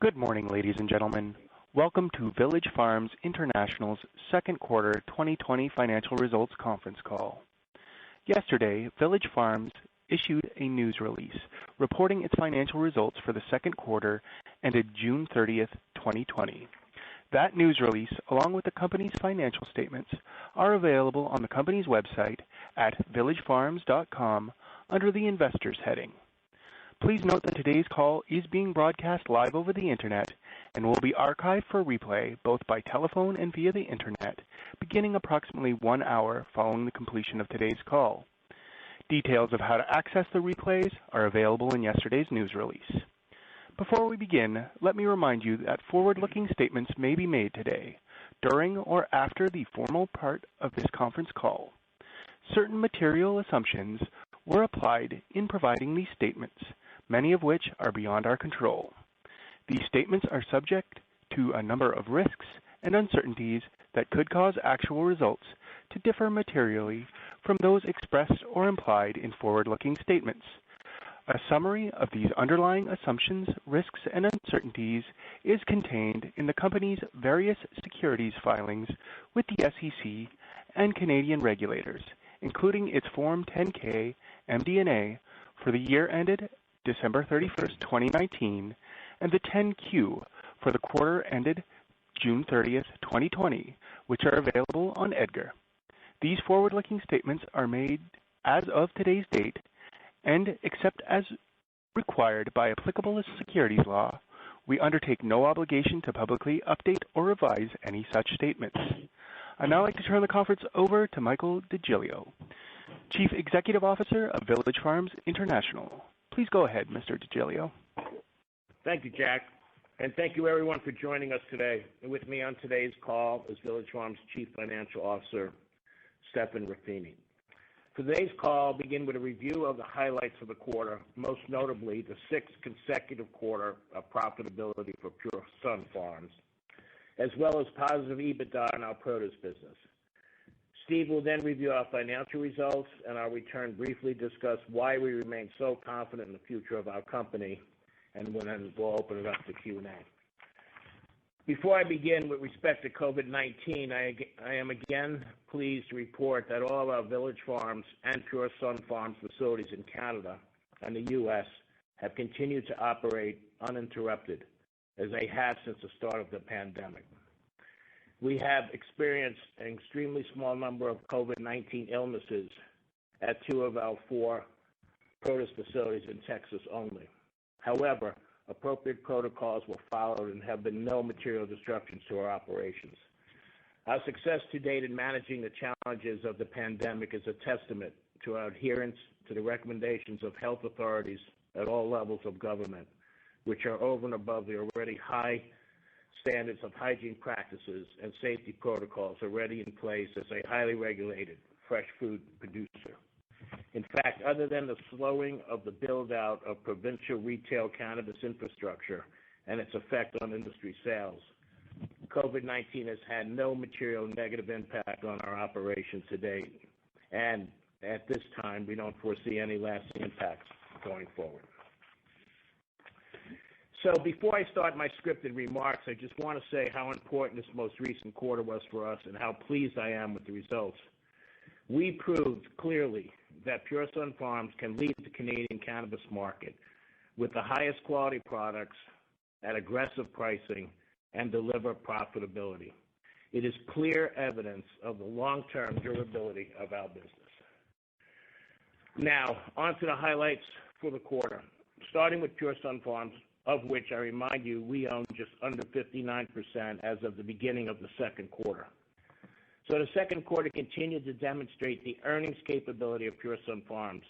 Good morning, ladies and gentlemen. Welcome to Village Farms International's second quarter 2020 financial results conference call. Yesterday, Village Farms issued a news release reporting its financial results for the second quarter ended June 30th, 2020. That news release, along with the company's financial statements, are available on the company's website at villagefarms.com under the Investors heading. Please note that today's call is being broadcast live over the Internet and will be archived for replay both by telephone and via the Internet, beginning approximately 1 hour following the completion of today's call. Details of how to access the replays are available in yesterday's news release. Before we begin, let me remind you that forward-looking statements may be made today, during or after the formal part of this conference call. Certain material assumptions were applied in providing these statements, many of which are beyond our control. These statements are subject to a number of risks and uncertainties that could cause actual results to differ materially from those expressed or implied in forward-looking statements. A summary of these underlying assumptions, risks, and uncertainties is contained in the company's various securities filings with the SEC and Canadian regulators, including its Form 10-K MD&A for the year ended December 31st, 2019, and the 10-Q for the quarter ended June 30th, 2020, which are available on EDGAR. These forward-looking statements are made as of today's date, and except as required by applicable securities law, we undertake no obligation to publicly update or revise any such statements. I'd now like to turn the conference over to Michael DeGiglio, Chief Executive Officer of Village Farms International. Please go ahead, Mr. DeGiglio. Thank you, Jack, and thank you everyone for joining us today. And with me on today's call is Village Farms Chief Financial Officer, Stephan Ruffini. For today's call, I'll begin with a review of the highlights of the quarter, most notably the sixth consecutive quarter of profitability for Pure Sunfarms, as well as positive EBITDA in our produce business. Steve will then review our financial results, and I'll return briefly to discuss why we remain so confident in the future of our company, and then we'll open it up to Q&A. Before I begin with respect to COVID-19, I am again pleased to report that all of our Village Farms and Pure Sunfarms facilities in Canada and the U.S. have continued to operate uninterrupted, as they have since the start of the pandemic. We have experienced an extremely small number of COVID-19 illnesses at 2 of our 4 produce facilities in Texas only. However, appropriate protocols were followed and have been no material disruptions to our operations. Our success to date in managing the challenges of the pandemic is a testament to our adherence to the recommendations of health authorities at all levels of government, which are over and above the already high standards of hygiene practices and safety protocols already in place as a highly regulated fresh food producer. In fact, other than the slowing of the build-out of provincial retail cannabis infrastructure and its effect on industry sales, COVID-19 has had no material negative impact on our operations to date, and at this time, we don't foresee any lasting impacts going forward. So before I start my scripted remarks, I just want to say how important this most recent quarter was for us and how pleased I am with the results. We proved clearly that Pure Sunfarms can lead the Canadian cannabis market with the highest quality products at aggressive pricing and deliver profitability. It is clear evidence of the long-term durability of our business. Now, on to the highlights for the quarter, starting with Pure Sunfarms, of which I remind you we own just under 59% as of the beginning of the second quarter. So the second quarter continued to demonstrate the earnings capability of Pure Sunfarms,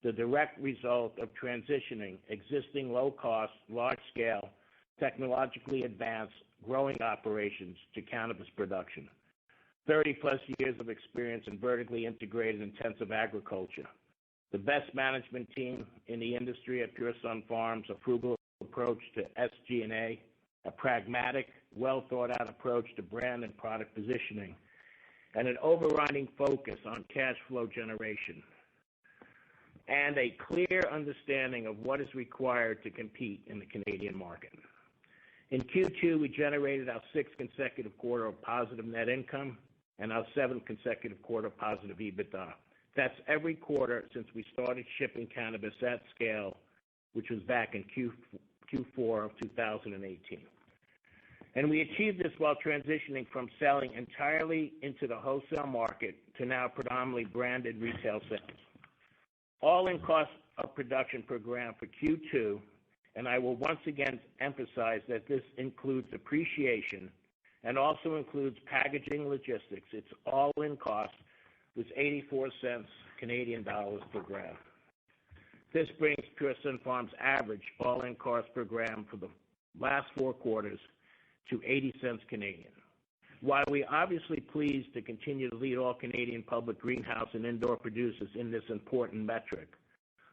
the direct result of transitioning existing low-cost, large-scale, technologically advanced growing operations to cannabis production. 30-plus years of experience in vertically integrated intensive agriculture. The best management team in the industry at Pure Sunfarms, a frugal approach to SG&A, a pragmatic, well-thought-out approach to brand and product positioning, and an overriding focus on cash flow generation, and a clear understanding of what is required to compete in the Canadian market. In Q2, we generated our 6th consecutive quarter of positive net income and our 7th consecutive quarter of positive EBITDA. That's every quarter since we started shipping cannabis at scale, which was back in Q4 of 2018. And we achieved this while transitioning from selling entirely into the wholesale market to now predominantly branded retail sales. All-in cost of production per gram for Q2, and I will once again emphasize that this includes depreciation and also includes packaging logistics. Its all-in cost was 84 cents Canadian dollars per gram. This brings Pure Sunfarms' average all-in cost per gram for the last 4 quarters to 80 cents Canadian. While we are obviously pleased to continue to lead all Canadian public greenhouse and indoor producers in this important metric,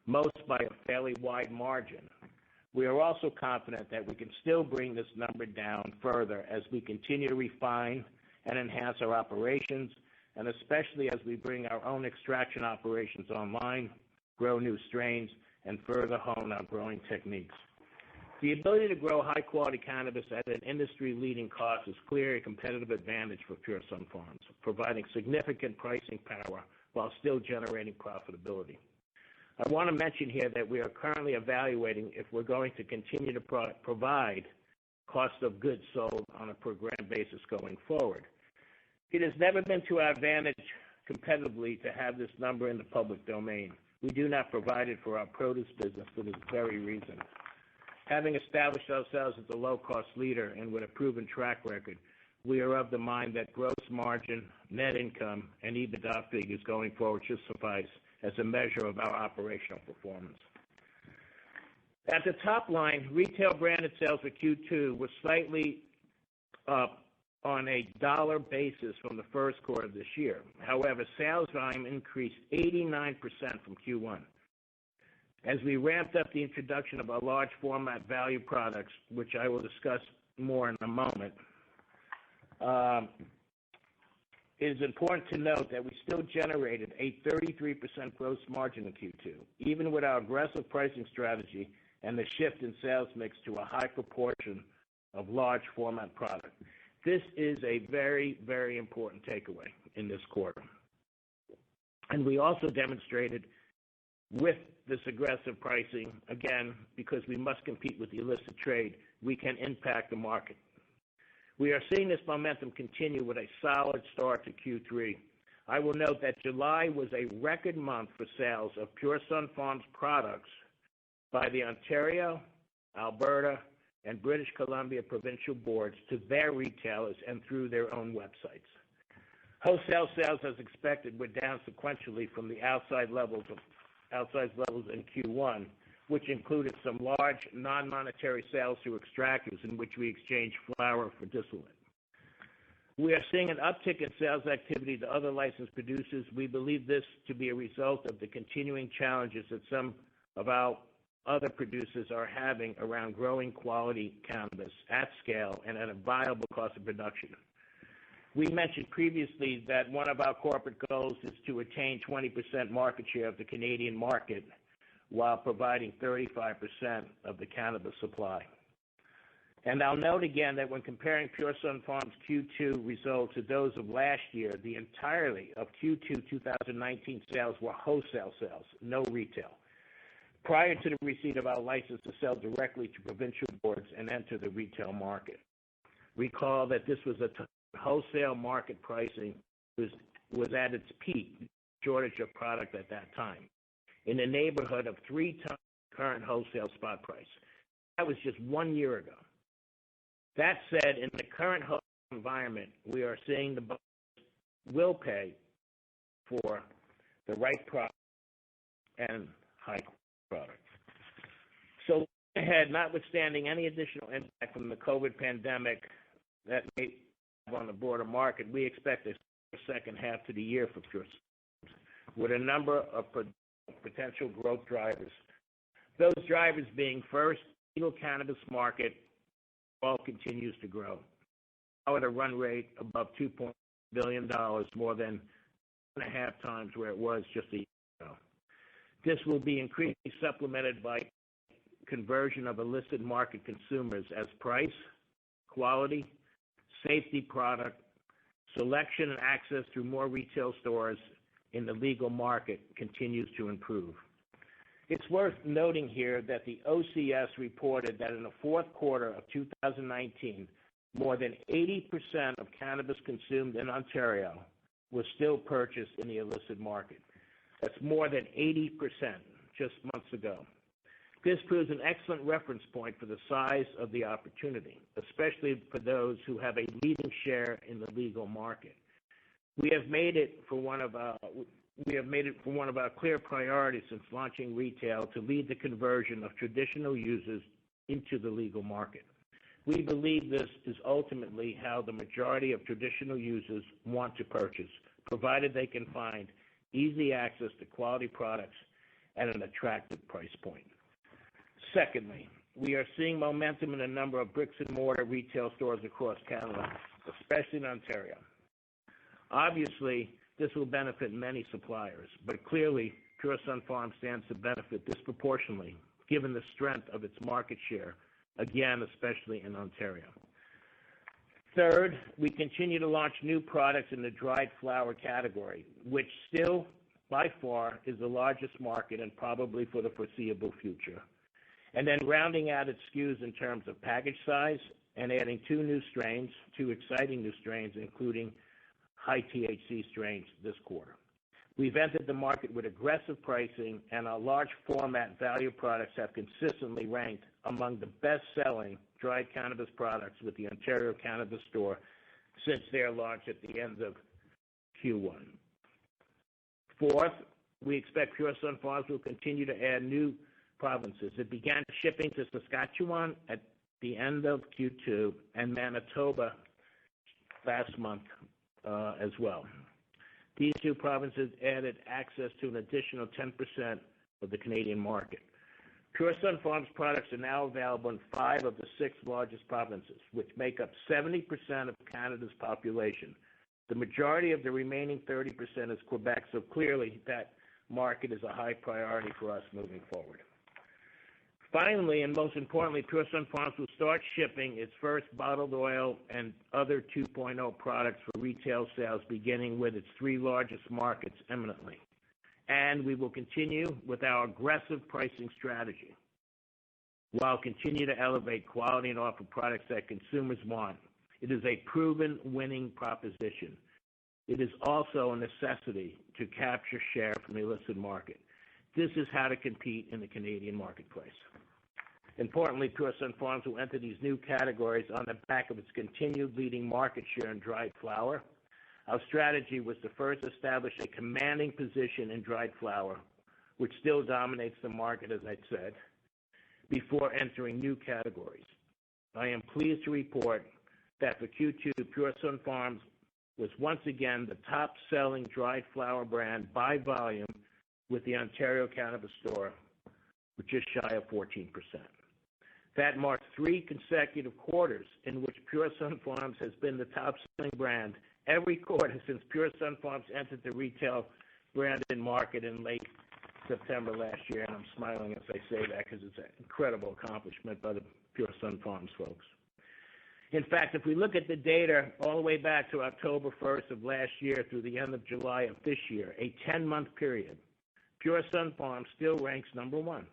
most by a fairly wide margin, we are also confident that we can still bring this number down further as we continue to refine and enhance our operations, and especially as we bring our own extraction operations online, grow new strains, and further hone our growing techniques. The ability to grow high-quality cannabis at an industry-leading cost is clearly a competitive advantage for Pure Sunfarms, providing significant pricing power while still generating profitability. I want to mention here that we are currently evaluating if we're going to continue to provide cost of goods sold on a per-gram basis going forward. It has never been to our advantage competitively to have this number in the public domain. We do not provide it for our produce business for this very reason. Having established ourselves as a low-cost leader and with a proven track record, we are of the mind that gross margin, net income, and EBITDA figures going forward should suffice as a measure of our operational performance. At the top line, retail branded sales for Q2 were slightly up on a dollar basis from the first quarter of this year. However, sales volume increased 89% from Q1. As we ramped up the introduction of our large format value products, which I will discuss more in a moment, it is important to note that we still generated a 33% gross margin in Q2, even with our aggressive pricing strategy and the shift in sales mix to a high proportion of large format product. This is a very, very important takeaway in this quarter. And we also demonstrated with this aggressive pricing, again, because we must compete with the illicit trade, we can impact the market. We are seeing this momentum continue with a solid start to Q3. I will note that July was a record month for sales of Pure Sunfarms products by the Ontario, Alberta, and British Columbia provincial boards to their retailers and through their own websites. Wholesale sales, as expected, were down sequentially from the outside levels in Q1, which included some large non-monetary sales to extractors in which we exchanged flower for distillate. We are seeing an uptick in sales activity to other licensed producers. We believe this to be a result of the continuing challenges that some of our other producers are having around growing quality cannabis at scale and at a viable cost of production. We mentioned previously that one of our corporate goals is to attain 20% market share of the Canadian market while providing 35% of the cannabis supply. And I'll note again that when comparing Pure Sunfarms' Q2 results to those of last year, the entirety of Q2 2019 sales were wholesale sales, no retail, prior to the receipt of our license to sell directly to provincial boards and enter the retail market. Recall that this was a wholesale market pricing was at its peak, shortage of product at that time, in the neighborhood of 3 times current wholesale spot price. That was just 1 year ago. That said, in the current wholesale environment, we are seeing the buyers will pay for the right product and high product. So ahead, notwithstanding any additional impact from the COVID pandemic that may have on the broader market, we expect a second half to the year for Pure Sunfarms, with a number of potential growth drivers. Those drivers being, first, legal cannabis market all continues to grow, now at a run rate above $2.0 billion, more than 1.5 times where it was just a year ago. This will be increasingly supplemented by conversion of illicit market consumers as price, quality, safety product, selection and access through more retail stores in the legal market continues to improve. It's worth noting here that the OCS reported that in the fourth quarter of 2019, more than 80% of cannabis consumed in Ontario was still purchased in the illicit market. That's more than 80% just months ago. This proves an excellent reference point for the size of the opportunity, especially for those who have a leading share in the legal market. We have made it for one of our clear priorities since launching retail to lead the conversion of traditional users into the legal market. We believe this is ultimately how the majority of traditional users want to purchase, provided they can find easy access to quality products at an attractive price point. Secondly, we are seeing momentum in a number of bricks and mortar retail stores across Canada, especially in Ontario. Obviously, this will benefit many suppliers, but clearly, Pure Sunfarms stands to benefit disproportionately given the strength of its market share, again, especially in Ontario. Third, we continue to launch new products in the dried flower category, which still, by far, is the largest market and probably for the foreseeable future. And then rounding out its SKUs in terms of package size and adding two exciting new strains, including high THC strains this quarter. We've entered the market with aggressive pricing, and our large format value products have consistently ranked among the best-selling dried cannabis products with the Ontario Cannabis Store since their launch at the end of Q1. Fourth, we expect Pure Sunfarms will continue to add new provinces. It began shipping to Saskatchewan at the end of Q2 and Manitoba last month as well. These two provinces added access to an additional 10% of the Canadian market. Pure Sunfarms products are now available in 5 of the 6 largest provinces, which make up 70% of Canada's population. The majority of the remaining 30% is Quebec, so clearly that market is a high priority for us moving forward. Finally, and most importantly, Pure Sunfarms will start shipping its first bottled oil and other 2.0 products for retail sales, beginning with its 3 largest markets imminently. And we will continue with our aggressive pricing strategy while continue to elevate quality and offer products that consumers want. It is a proven winning proposition. It is also a necessity to capture share from the illicit market. This is how to compete in the Canadian marketplace. Importantly, Pure Sunfarms will enter these new categories on the back of its continued leading market share in dried flower. Our strategy was to first establish a commanding position in dried flower, which still dominates the market, as I said, before entering new categories. I am pleased to report that for Q2, Pure Sunfarms was once again the top-selling dried flower brand by volume with the Ontario Cannabis Store, with just shy of 14%. That marks 3 consecutive quarters in which Pure Sunfarms has been the top-selling brand every quarter since Pure Sunfarms entered the retail branded market in late September last year, and I'm smiling as I say that because it's an incredible accomplishment by the Pure Sunfarms folks. In fact, if we look at the data all the way back to October 1st of last year through the end of July of this year, a 10-month period, Pure Sunfarms still ranks number 1.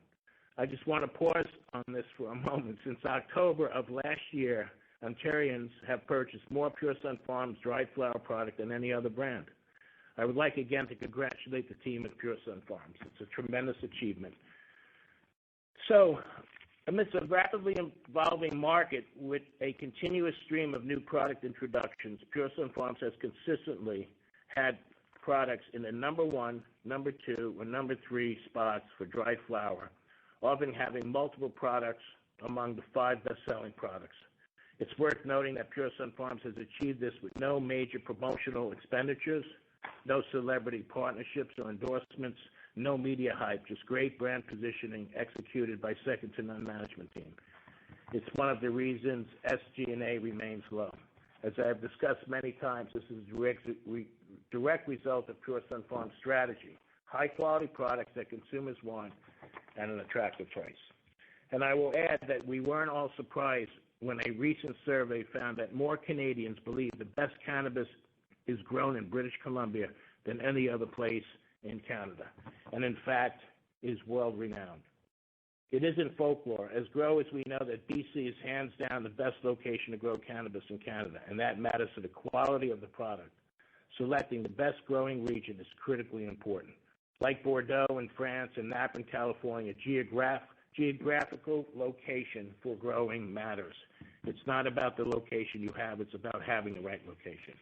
I just want to pause on this for a moment. Since October of last year, Ontarians have purchased more Pure Sunfarms dried flower product than any other brand. I would like again to congratulate the team at Pure Sunfarms. It's a tremendous achievement. So, amidst a rapidly evolving market with a continuous stream of new product introductions, Pure Sunfarms has consistently had products in the number 1, number 2, or number 3 spots for dried flower, often having multiple products among the 5 best-selling products. It's worth noting that Pure Sunfarms has achieved this with no major promotional expenditures, no celebrity partnerships or endorsements, no media hype, just great brand positioning executed by second-to-none management team. It's one of the reasons SG&A remains low. As I have discussed many times, this is a direct result of Pure Sunfarms' strategy, high-quality products that consumers want at an attractive price. And I will add that we weren't all surprised when a recent survey found that more Canadians believe the best cannabis is grown in British Columbia than any other place in Canada, and in fact is world-renowned. It isn't folklore. As growers, we know that BC is hands down the best location to grow cannabis in Canada, and that matters to the quality of the product. Selecting the best growing region is critically important. Like Bordeaux in France and Napa in California, geographical location for growing matters. It's not about the location you have, it's about having the right location.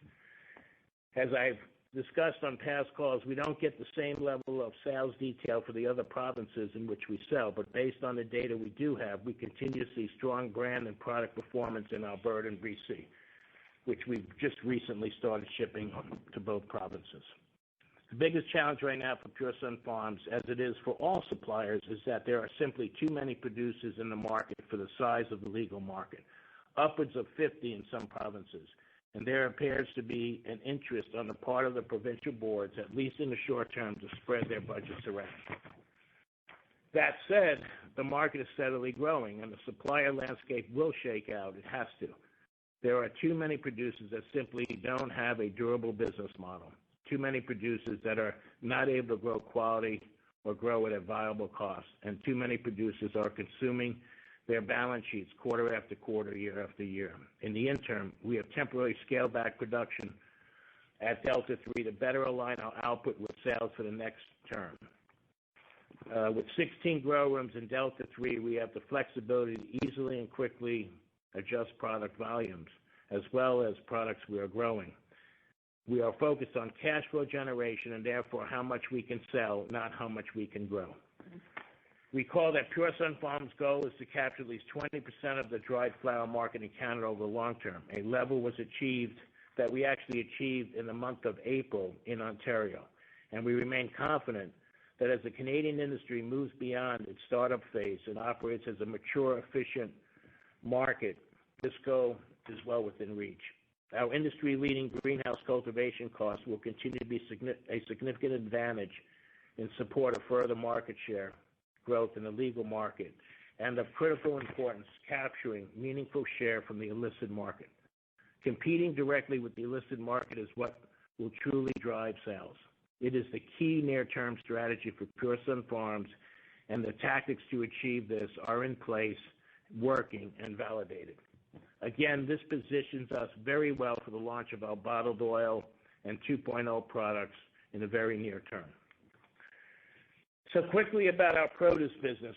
As I've discussed on past calls, we don't get the same level of sales detail for the other provinces in which we sell, but based on the data we do have, we continue to see strong brand and product performance in Alberta and BC, which we've just recently started shipping to both provinces. The biggest challenge right now for Pure Sun Farms, as it is for all suppliers, is that there are simply too many producers in the market for the size of the legal market, upwards of 50 in some provinces. And there appears to be an interest on the part of the provincial boards, at least in the short term, to spread their budgets around. That said, the market is steadily growing, and the supplier landscape will shake out. It has to. There are too many producers that simply don't have a durable business model, too many producers that are not able to grow quality or grow at a viable cost, and too many producers are consuming their balance sheets quarter after quarter, year after year. In the interim, we have temporarily scaled back production at Delta 3 to better align our output with sales for the next term. With 16 grow rooms in Delta 3, we have the flexibility to easily and quickly adjust product volumes, as well as products we are growing. We are focused on cash flow generation and therefore how much we can sell, not how much we can grow. Recall that Pure Sun Farms' goal is to capture at least 20% of the dried flower market in Canada over the long term. A level was achieved that we actually achieved in the month of April in Ontario. And we remain confident that as the Canadian industry moves beyond its startup phase and operates as a mature, efficient market, this goal is well within reach. Our industry-leading greenhouse cultivation costs will continue to be a significant advantage in support of further market share growth in the legal market, and of critical importance, capturing meaningful share from the illicit market. Competing directly with the illicit market is what will truly drive sales. It is the key near-term strategy for Pure Sun Farms, and the tactics to achieve this are in place, working, and validated. Again, this positions us very well for the launch of our bottled oil and 2.0 products in the very near term. So quickly about our produce business.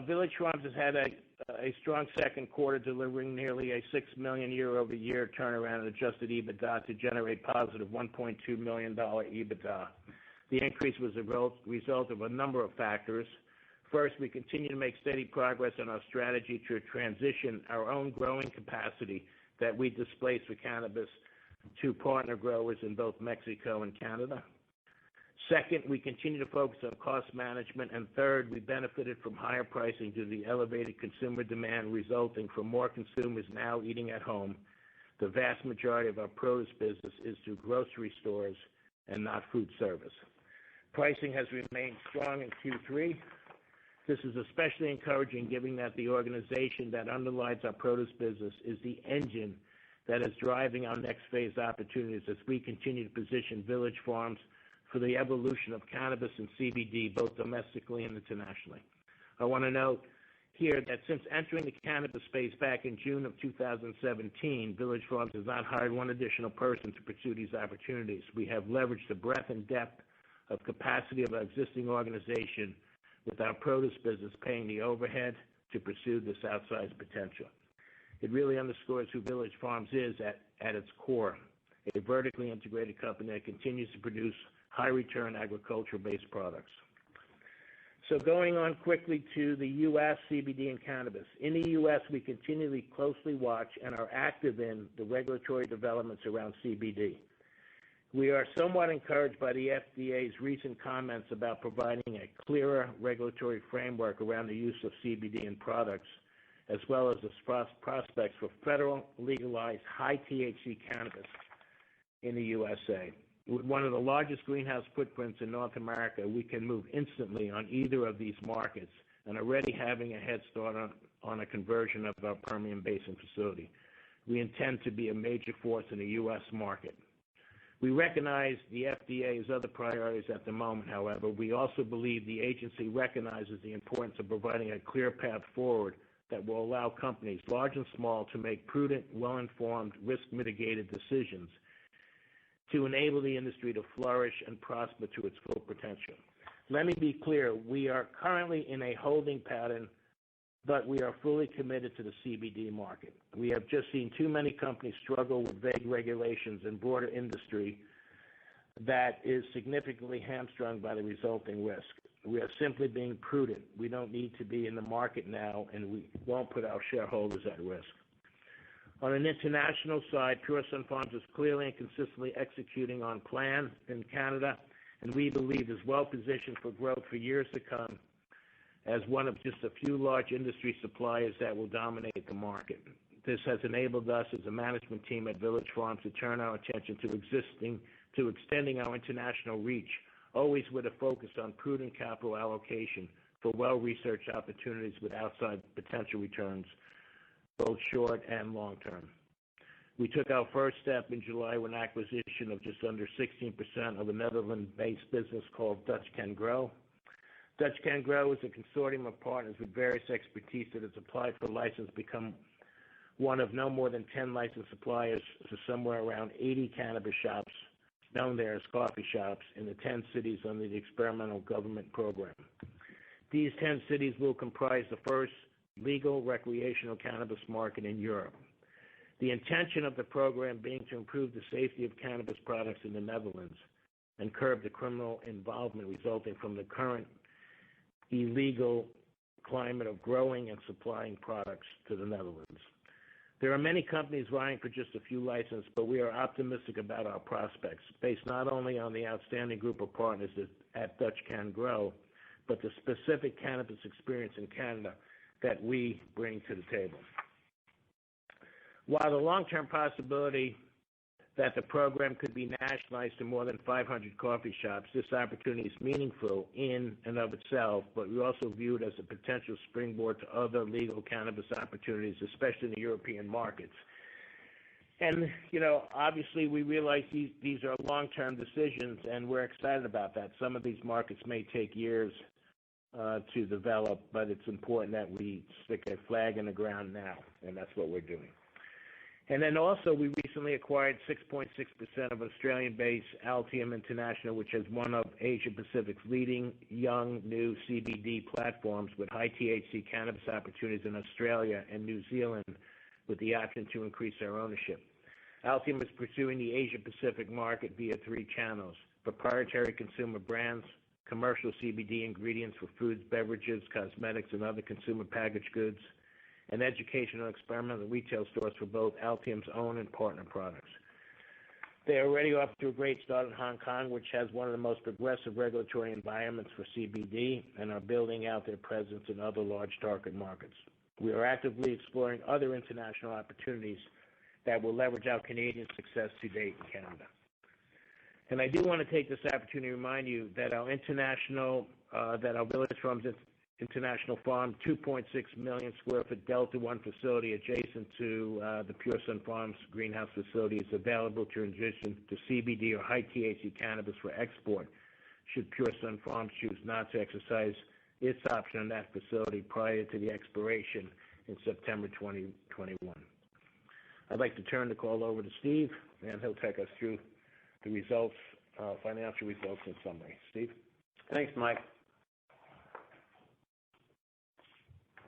Village Farms has had a strong second quarter, delivering nearly a $6 million year-over-year turnaround in adjusted EBITDA to generate positive $1.2 million EBITDA. The increase was a result of a number of factors. First, we continue to make steady progress on our strategy to transition our own growing capacity that we displaced for cannabis to partner growers in both Mexico and Canada. Second, we continue to focus on cost management. And third, we benefited from higher pricing due to the elevated consumer demand resulting from more consumers now eating at home. The vast majority of our produce business is through grocery stores and not food service. Pricing has remained strong in Q3. This is especially encouraging given that the organization that underlies our produce business is the engine that is driving our next phase opportunities as we continue to position Village Farms for the evolution of cannabis and CBD, both domestically and internationally. I want to note here that since entering the cannabis space back in June of 2017, Village Farms has not hired one additional person to pursue these opportunities. We have leveraged the breadth and depth of capacity of our existing organization, with our produce business paying the overhead to pursue this outsized potential. It really underscores who Village Farms is at its core, a vertically integrated company that continues to produce high-return agriculture-based products. So going on quickly to the U.S. CBD and cannabis. In the U.S., we continually closely watch and are active in the regulatory developments around CBD. We are somewhat encouraged by the FDA's recent comments about providing a clearer regulatory framework around the use of CBD in products, as well as the prospects for federal legalized high-THC cannabis in the USA. With one of the largest greenhouse footprints in North America, we can move instantly on either of these markets, and already having a head start on a conversion of our Permian Basin facility. We intend to be a major force in the U.S. market. We recognize the FDA has other priorities at the moment, however. We also believe the agency recognizes the importance of providing a clear path forward that will allow companies, large and small, to make prudent, well-informed, risk-mitigated decisions to enable the industry to flourish and prosper to its full potential. Let me be clear, we are currently in a holding pattern, but we are fully committed to the CBD market. We have just seen too many companies struggle with vague regulations and broader industry that is significantly hamstrung by the resulting risk. We are simply being prudent. We don't need to be in the market now, and we won't put our shareholders at risk. On an international side, Pure Sunfarms is clearly and consistently executing on plan in Canada, and we believe is well positioned for growth for years to come as one of just a few large industry suppliers that will dominate the market. This has enabled us as a management team at Village Farms to turn our attention to extending our international reach, always with a focus on prudent capital allocation for well-researched opportunities with outside potential returns, both short and long term. We took our first step in July with an acquisition of just under 16% of a Netherlands-based business called Dutch Can Grow. Dutch Can Grow is a consortium of partners with various expertise that has applied for a license, become one of no more than 10 licensed suppliers to somewhere around 80 cannabis shops, known there as coffee shops, in the 10 cities under the experimental government program. These 10 cities will comprise the first legal recreational cannabis market in Europe. The intention of the program being to improve the safety of cannabis products in the Netherlands and curb the criminal involvement resulting from the current illegal climate of growing and supplying products to the Netherlands. There are many companies vying for just a few licenses, but we are optimistic about our prospects, based not only on the outstanding group of partners at Dutch Can Grow, but the specific cannabis experience in Canada that we bring to the table. While the long-term possibility that the program could be nationalized to more than 500 coffee shops, this opportunity is meaningful in and of itself, but we also view it as a potential springboard to other legal cannabis opportunities, especially in the European markets. And, obviously we realize these are long-term decisions, and we're excited about that. Some of these markets may take years to develop, but it's important that we stick a flag in the ground now, and that's what we're doing. And then also, we recently acquired 6.6% of Australian-based Altium International, which is one of Asia-Pacific's leading young new CBD platforms with high THC cannabis opportunities in Australia and New Zealand, with the option to increase our ownership. Altium is pursuing the Asia-Pacific market via 3 channels: proprietary consumer brands, commercial CBD ingredients for foods, beverages, cosmetics, and other consumer packaged goods, and educational experimental retail stores for both Altium's own and partner products. They are already off to a great start in Hong Kong, which has one of the most progressive regulatory environments for CBD, and are building out their presence in other large target markets. We are actively exploring other international opportunities that will leverage our Canadian success to date in Canada. And I do want to take this opportunity to remind you that our Village Farms International Farm, 2.6 million square foot Delta 1 facility adjacent to the Pure Sunfarms greenhouse facility, is available to transition to CBD or high THC cannabis for export, should Pure Sunfarms choose not to exercise its option on that facility prior to the expiration in September 2021. I'd like to turn the call over to Steve, and he'll take us through the results, financial results in summary. Steve? Thanks, Mike.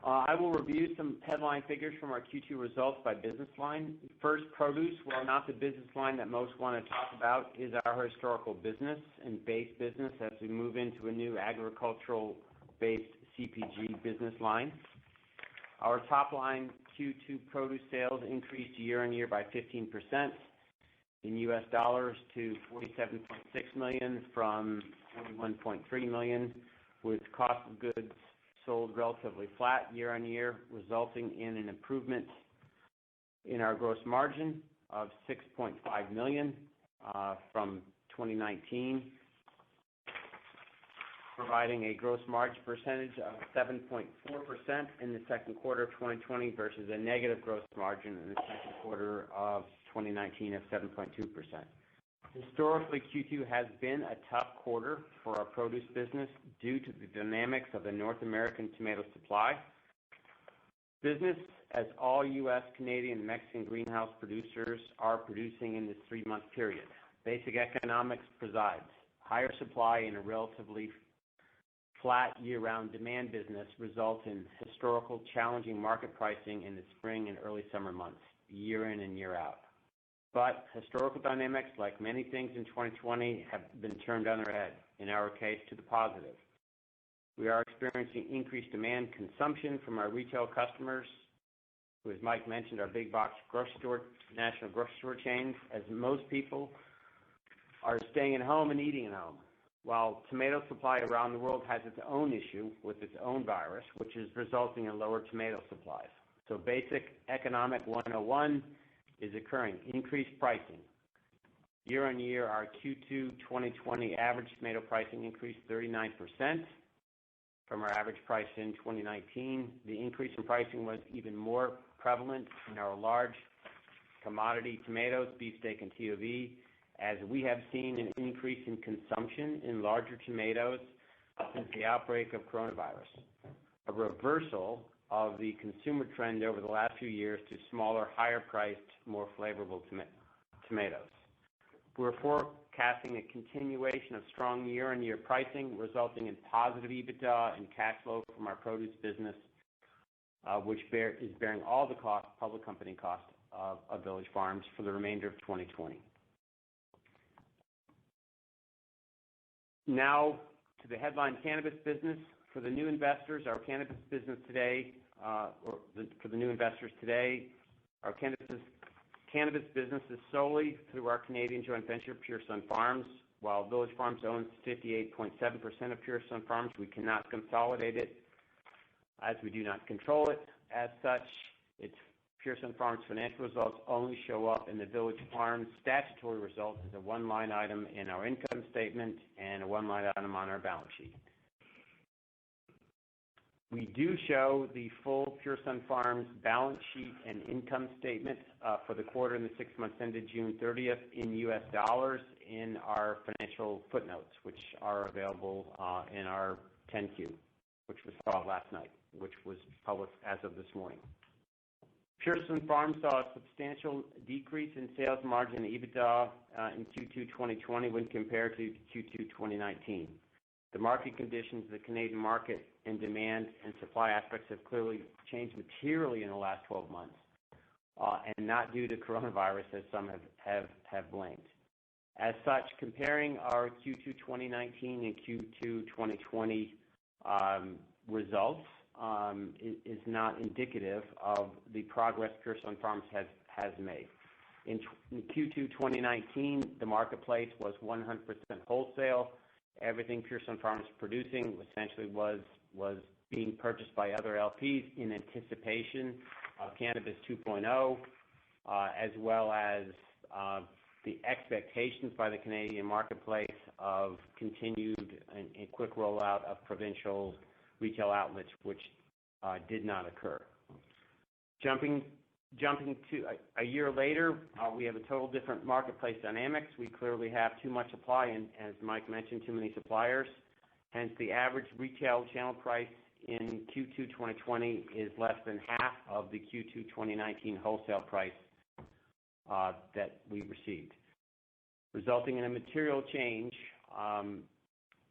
I will review some headline figures from our Q2 results by business line. First, produce, while not the business line that most want to talk about, is our historical business and base business as we move into a new agricultural-based CPG business line. Our top line Q2 produce sales increased year on year by 15% in U.S. dollars to $47.6 million from $41.3 million, with cost of goods sold relatively flat year on year, resulting in an improvement in our gross margin of $6.5 million from 2019. providing a gross margin percentage of 7.4% in the second quarter of 2020 versus a negative gross margin in the second quarter of 2019 of 7.2%. Historically, Q2 has been a tough quarter for our produce business due to the dynamics of the North American tomato supply business, as all U.S., Canadian, and Mexican greenhouse producers are producing in this 3-month period. Basic economics presides. Higher supply and a relatively flat year-round demand business results in historical challenging market pricing in the spring and early summer months, year in and year out. But historical dynamics, like many things in 2020, have been turned on their head, in our case, to the positive. We are experiencing increased demand consumption from our retail customers, who, as Mike mentioned, are big box grocery store, national grocery store chains, as most people are staying at home and eating at home, while tomato supply around the world has its own issue with its own virus, which is resulting in lower tomato supplies. So basic economic 101 is occurring. Increased pricing. Year on year, our Q2 2020 average tomato pricing increased 39% from our average price in 2019. The increase in pricing was even more prevalent in our large commodity tomatoes, beefsteak, and TOV, as we have seen an increase in consumption in larger tomatoes since the outbreak of coronavirus, a reversal of the consumer trend over the last few years to smaller, higher-priced, more flavorful tomatoes. We're forecasting a continuation of strong year-on-year pricing, resulting in positive EBITDA and cash flow from our produce business, which is bearing all the public company costs of Village Farms for the remainder of 2020. Now to the headline cannabis business. For the new investors, our cannabis business today, our cannabis business is solely through our Canadian joint venture, Pure Sun Farms. While Village Farms owns 58.7% of Pure Sun Farms, we cannot consolidate it as we do not control it. As such, its Pure Sun Farms financial results only show up in the Village Farms statutory results as a one-line item in our income statement and a one-line item on our balance sheet. We do show the full Pure Sun Farms balance sheet and income statement for the quarter and the 6 months ended June 30th in U.S. dollars in our financial footnotes, which are available in our 10-Q, which was filed last night, which was published as of this morning. Pure Sun Farms saw a substantial decrease in sales margin and EBITDA in Q2 2020 when compared to Q2 2019. The market conditions, the Canadian market, and demand and supply aspects have clearly changed materially in the last 12 months, and not due to coronavirus, as some have blamed. As such, comparing our Q2 2019 and Q2 2020 results is not indicative of the progress Pure Sun Farms has made. In Q2 2019, the marketplace was 100% wholesale. Everything Pure Sun Farms producing essentially was being purchased by other LPs in anticipation of Cannabis 2.0, as well as the expectations by the Canadian marketplace of continued and quick rollout of provincial retail outlets, which did not occur. Jumping to a year later, we have a total different marketplace dynamics. We clearly have too much supply and, as Mike mentioned, too many suppliers. Hence, the average retail channel price in Q2 2020 is less than half of the Q2 2019 wholesale price that we received, resulting in a material change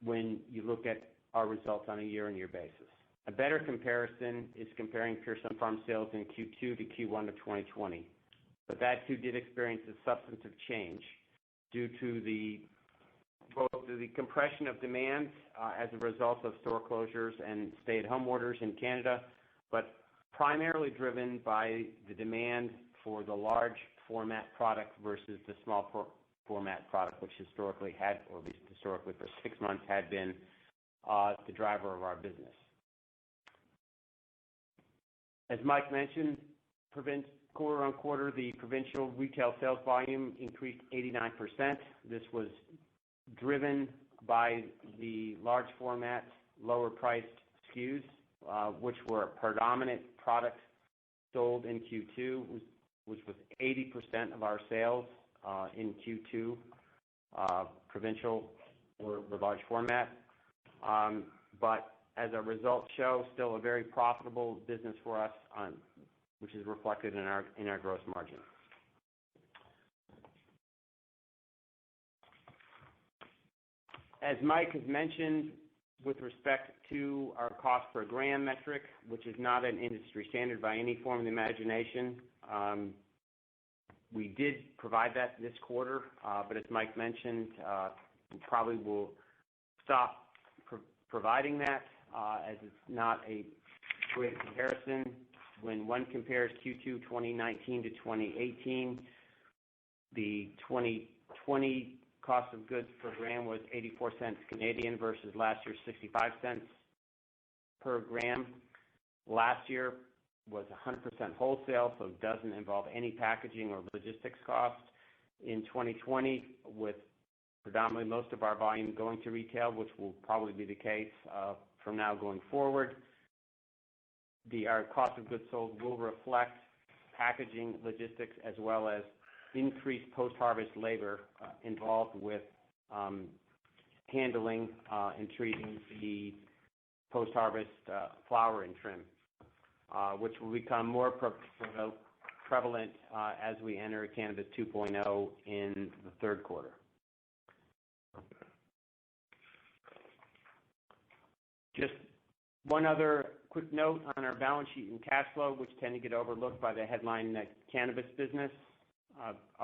when you look at our results on a year-on-year basis. A better comparison is comparing Pure Sun Farms sales in Q2 to Q1 of 2020, but that too did experience a substantive change due to both the compression of demand as a result of store closures and stay-at-home orders in Canada, but primarily driven by the demand for the large format product versus the small format product, which historically had, or at least historically for 6 months, had been the driver of our business. As Mike mentioned, quarter on quarter, the provincial retail sales volume increased 89%. This was driven by the large format, lower priced SKUs, which were a predominant product sold in Q2, which was 80% of our sales in Q2, provincial or large format. But as our results show, still a very profitable business for us, which is reflected in our gross margin. As Mike has mentioned, with respect to our cost per gram metric, which is not an industry standard by any form of the imagination, we did provide that this quarter, but as Mike mentioned, we probably will stop providing that as it's not a great comparison. When one compares Q2 2019 to 2018, the 2020 cost of goods per gram was 84 cents Canadian versus last year's 65 cents per gram. Last year was 100% wholesale, so it doesn't involve any packaging or logistics costs. In 2020, with predominantly most of our volume going to retail, which will probably be the case from now going forward, our cost of goods sold will reflect packaging, logistics, as well as increased post-harvest labor involved with handling and treating the post-harvest flower and trim, which will become more prevalent as we enter Cannabis 2.0 in the third quarter. Just one other quick note on our balance sheet and cash flow, which tend to get overlooked by the headline Cannabis Business.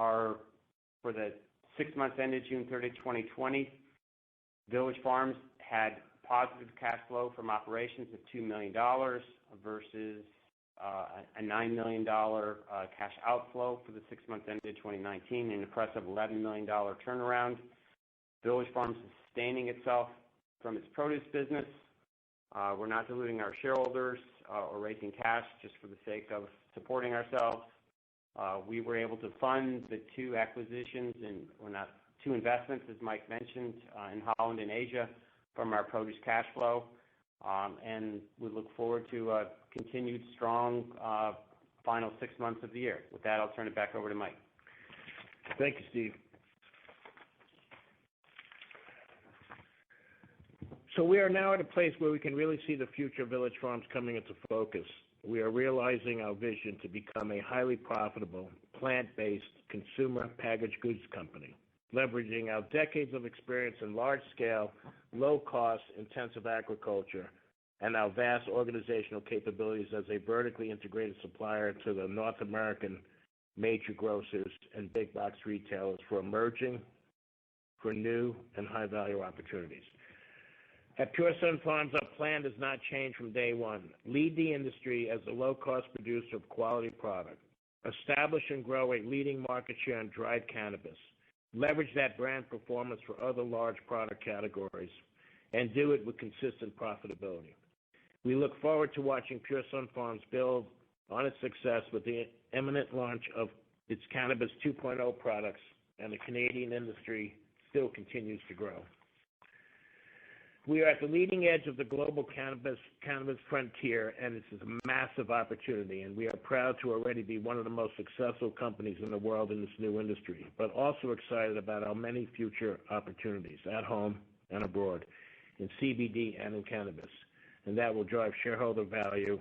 For the 6 months ended June 30, 2020, Village Farms had positive cash flow from operations of $2 million versus a $9 million cash outflow for the 6 months ended 2019, an impressive $11 million turnaround. Village Farms is sustaining itself from its produce business. We're not diluting our shareholders or raising cash just for the sake of supporting ourselves. We were able to fund the two acquisitions, two investments, as Mike mentioned, in Holland and Asia from our produce cash flow. And we look forward to a continued strong final 6 months of the year. With that, I'll turn it back over to Mike. Thank you, Steve. So we are now at a place where we can really see the future of Village Farms coming into focus. We are realizing our vision to become a highly profitable, plant-based consumer packaged goods company, leveraging our decades of experience in large-scale, low-cost, intensive agriculture and our vast organizational capabilities as a vertically integrated supplier to the North American major grocers and big box retailers for emerging, for new, and high-value opportunities. At Pure Sunfarms, our plan does not change from day one. Lead the industry as a low-cost producer of quality product. Establish and grow a leading market share in dried cannabis. Leverage that brand performance for other large product categories, and do it with consistent profitability. We look forward to watching Pure Sunfarms build on its success with the imminent launch of its Cannabis 2.0 products, and the Canadian industry still continues to grow. We are at the leading edge of the global cannabis frontier, and this is a massive opportunity, and we are proud to already be one of the most successful companies in the world in this new industry, but also excited about our many future opportunities at home and abroad, in CBD and in cannabis, and that will drive shareholder value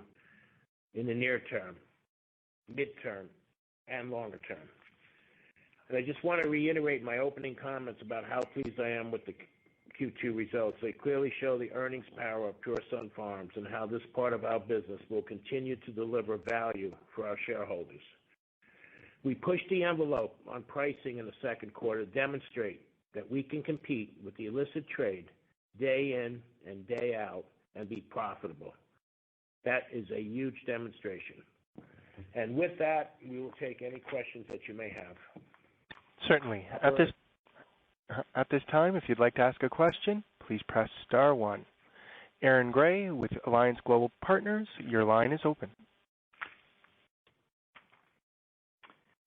in the near term, midterm, and longer term. And I just want to reiterate my opening comments about how pleased I am with the Q2 results. They clearly show the earnings power of Pure Sunfarms and how this part of our business will continue to deliver value for our shareholders. We pushed the envelope on pricing in the second quarter to demonstrate that we can compete with the illicit trade day in and day out and be profitable. That is a huge demonstration. And with that, we will take any questions that you may have. Certainly. At this time, if you'd like to ask a question, please press star one. Aaron Gray with Alliance Global Partners, your line is open.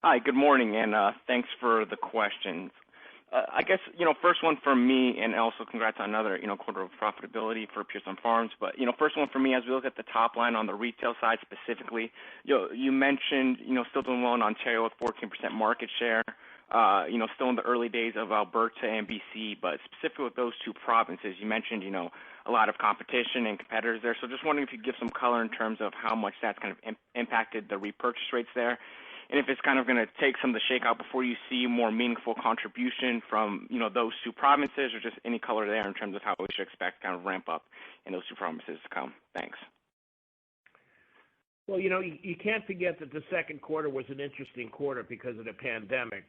Hi, good morning, and thanks for the questions. I guess, first one for me, and also congrats on another, quarter of profitability for Pearson Farms. But, first one for me, as we look at the top line on the retail side specifically, you mentioned, still doing well in Ontario with 14% market share, still in the early days of Alberta and BC, but specifically with those two provinces, you mentioned, a lot of competition and competitors there. So just wondering if you could give some color in terms of how much that's kind of impacted the repurchase rates there, and if it's kind of going to take some of the shakeout before you see more meaningful contribution from, those two provinces, or just any color there in terms of how we should expect kind of ramp up in those two provinces to come. Thanks. Well, you can't forget that the second quarter was an interesting quarter because of the pandemic.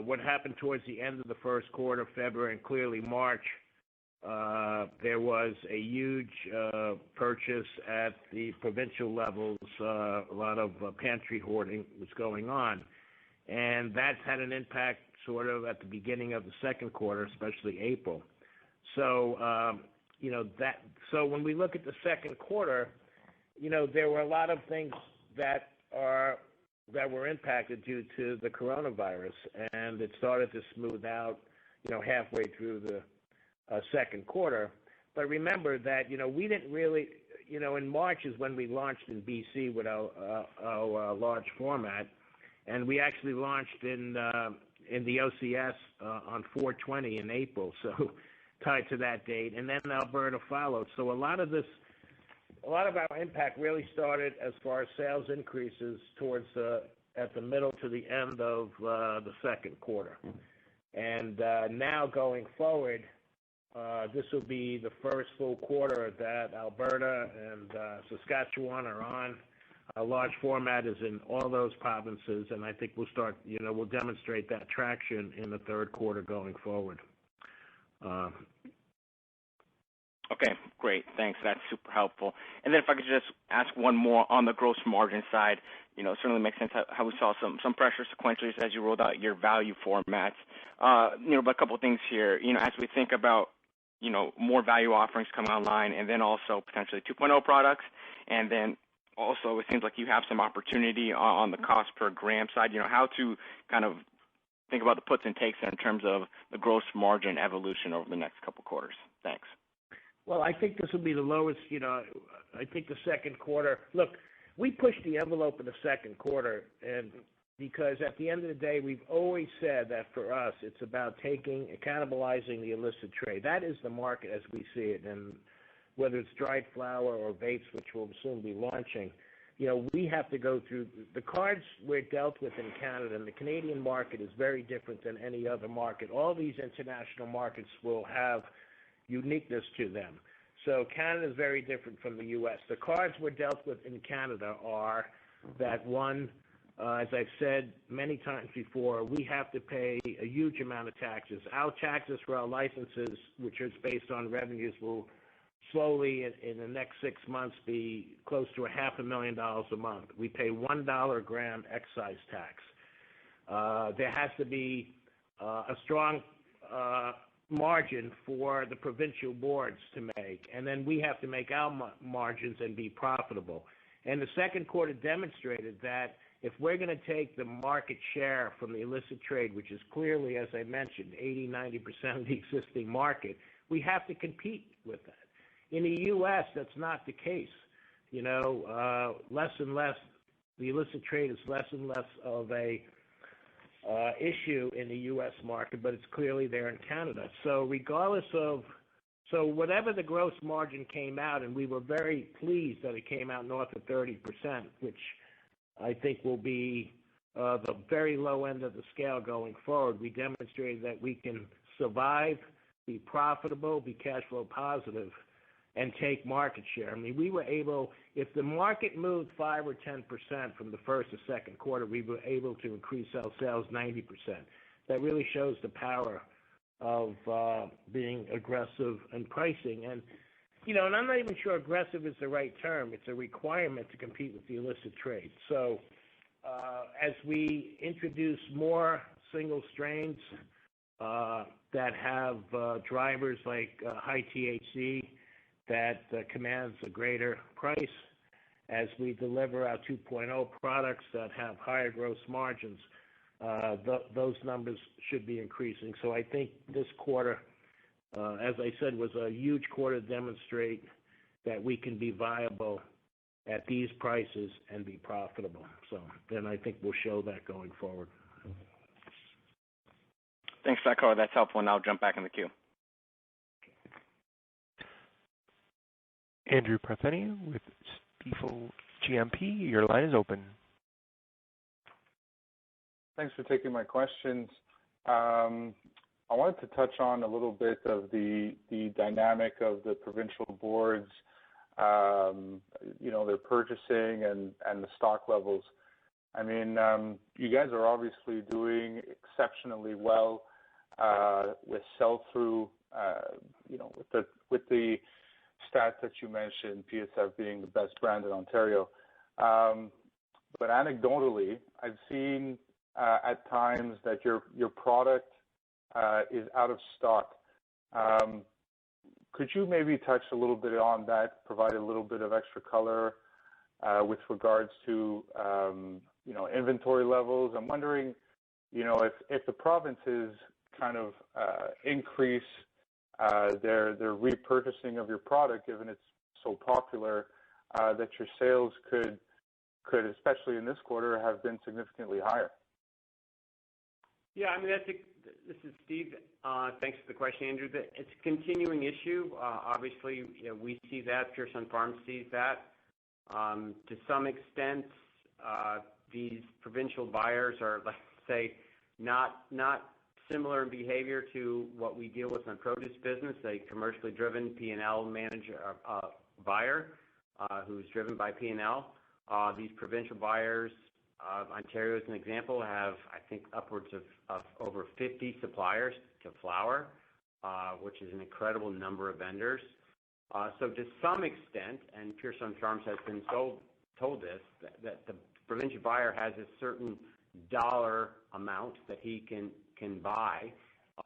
What happened towards the end of the first quarter, February and clearly March, there was a huge purchase at the provincial levels. A lot of pantry hoarding was going on. And that's had an impact sort of at the beginning of the second quarter, especially April. So, so when we look at the second quarter, there were a lot of things that were impacted due to the coronavirus, and it started to smooth out, halfway through the second quarter. But remember that, we didn't really, in March is when we launched in BC with our large format, and we actually launched in the OCS on 4/20 in April, so tied to that date, and then Alberta followed. So a lot of our impact really started as far as sales increases towards at the middle to the end of the second quarter. And now going forward, this will be the first full quarter that Alberta and Saskatchewan are on. Our large format is in all those provinces, and I think we'll start, we'll demonstrate that traction in the third quarter going forward. Okay, great. Thanks. That's super helpful. And then if I could just ask one more on the gross margin side, certainly makes sense how we saw some pressure sequentially as you rolled out your value formats. But a couple of things here, as we think about, more value offerings coming online, and then also potentially 2.0 products, and then also it seems like you have some opportunity on the cost per gram side, how to kind of think about the puts and takes in terms of the gross margin evolution over the next couple quarters. Thanks. Well, I think this will be the lowest, I think the second quarter. Look, we pushed the envelope in the second quarter, and because at the end of the day, we've always said that for us, it's about taking and cannibalizing the illicit trade. That is the market as we see it, and whether it's dried flower or vapes, which we'll soon be launching, we have to go through the cards we're dealt with in Canada, and the Canadian market is very different than any other market. All these international markets will have uniqueness to them. So Canada is very different from the U.S. The cards we're dealt with in Canada are that one, as I've said many times before, we have to pay a huge amount of taxes. Our taxes for our licenses, which is based on revenues, will slowly in the next 6 months be close to $500,000 a month. We pay $1 a gram excise tax. There has to be a strong margin for the provincial boards to make, and then we have to make our margins and be profitable. And the second quarter demonstrated that if we're going to take the market share from the illicit trade, which is clearly, as I mentioned, 80-90% of the existing market, we have to compete with that. In the U.S., that's not the case. Less and less, the illicit trade is less and less of a issue in the U.S. market, but it's clearly there in Canada. So whatever the gross margin came out, and we were very pleased that it came out north of 30%, which I think will be the very low end of the scale going forward. We demonstrated that we can survive, be profitable, be cash flow positive, and take market share. I mean, we were able, if the market moved 5 or 10% from the first to second quarter, we were able to increase our sales 90%. That really shows the power of being aggressive in pricing. And, and I'm not even sure aggressive is the right term. It's a requirement to compete with the illicit trade. So as we introduce more single strains that have drivers like high THC, that commands a greater price, as we deliver our 2.0 products that have higher gross margins, those numbers should be increasing. So I think this quarter, as I said, was a huge quarter to demonstrate that we can be viable at these prices and be profitable. So then I think we'll show that going forward. Thanks for that color. That's helpful, and I'll jump back in the queue. Andrew Partheni with Stifel GMP, your line is open. Thanks for taking my questions. I wanted to touch on a little bit of the dynamic of the provincial boards, their purchasing and the stock levels. I mean, you guys are obviously doing exceptionally well with sell-through, with the stat that you mentioned, PSF being the best brand in Ontario. But anecdotally, I've seen at times that your product is out of stock. Could you maybe touch a little bit on that, provide a little bit of extra color with regards to inventory levels? I'm wondering, if the provinces kind of increase their repurchasing of your product, given it's so popular, that your sales could, especially in this quarter, have been significantly higher. Yeah, I mean, this is Steve. Thanks for the question, Andrew. It's a continuing issue. Obviously, we see that. Pure Sunfarms sees that. To some extent, these provincial buyers are, let's say, not similar in behavior to what we deal with in the produce business, a commercially driven P&L manager, buyer who's driven by P&L. These provincial buyers, Ontario as an example, have, I think, upwards of over 50 suppliers to flour, which is an incredible number of vendors. So to some extent, and Pure Sunfarms has been told this, that the provincial buyer has a certain dollar amount that he can buy,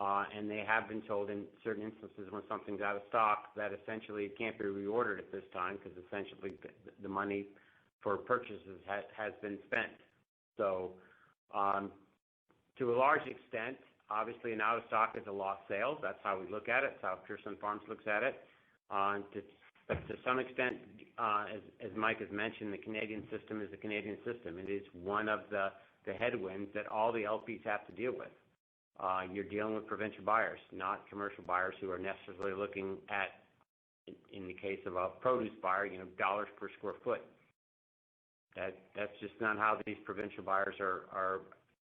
and they have been told in certain instances when something's out of stock that essentially it can't be reordered at this time because essentially the money for purchases has been spent. So to a large extent, obviously an out of stock is a lost sales. That's how we look at it. That's how Pure Sunfarms looks at it. But to some extent, as Mike has mentioned, the Canadian system is the Canadian system. It is one of the headwinds that all the LPs have to deal with. You're dealing with provincial buyers, not commercial buyers who are necessarily looking at, in the case of a produce buyer, dollars per square foot. That's just not how these provincial buyers are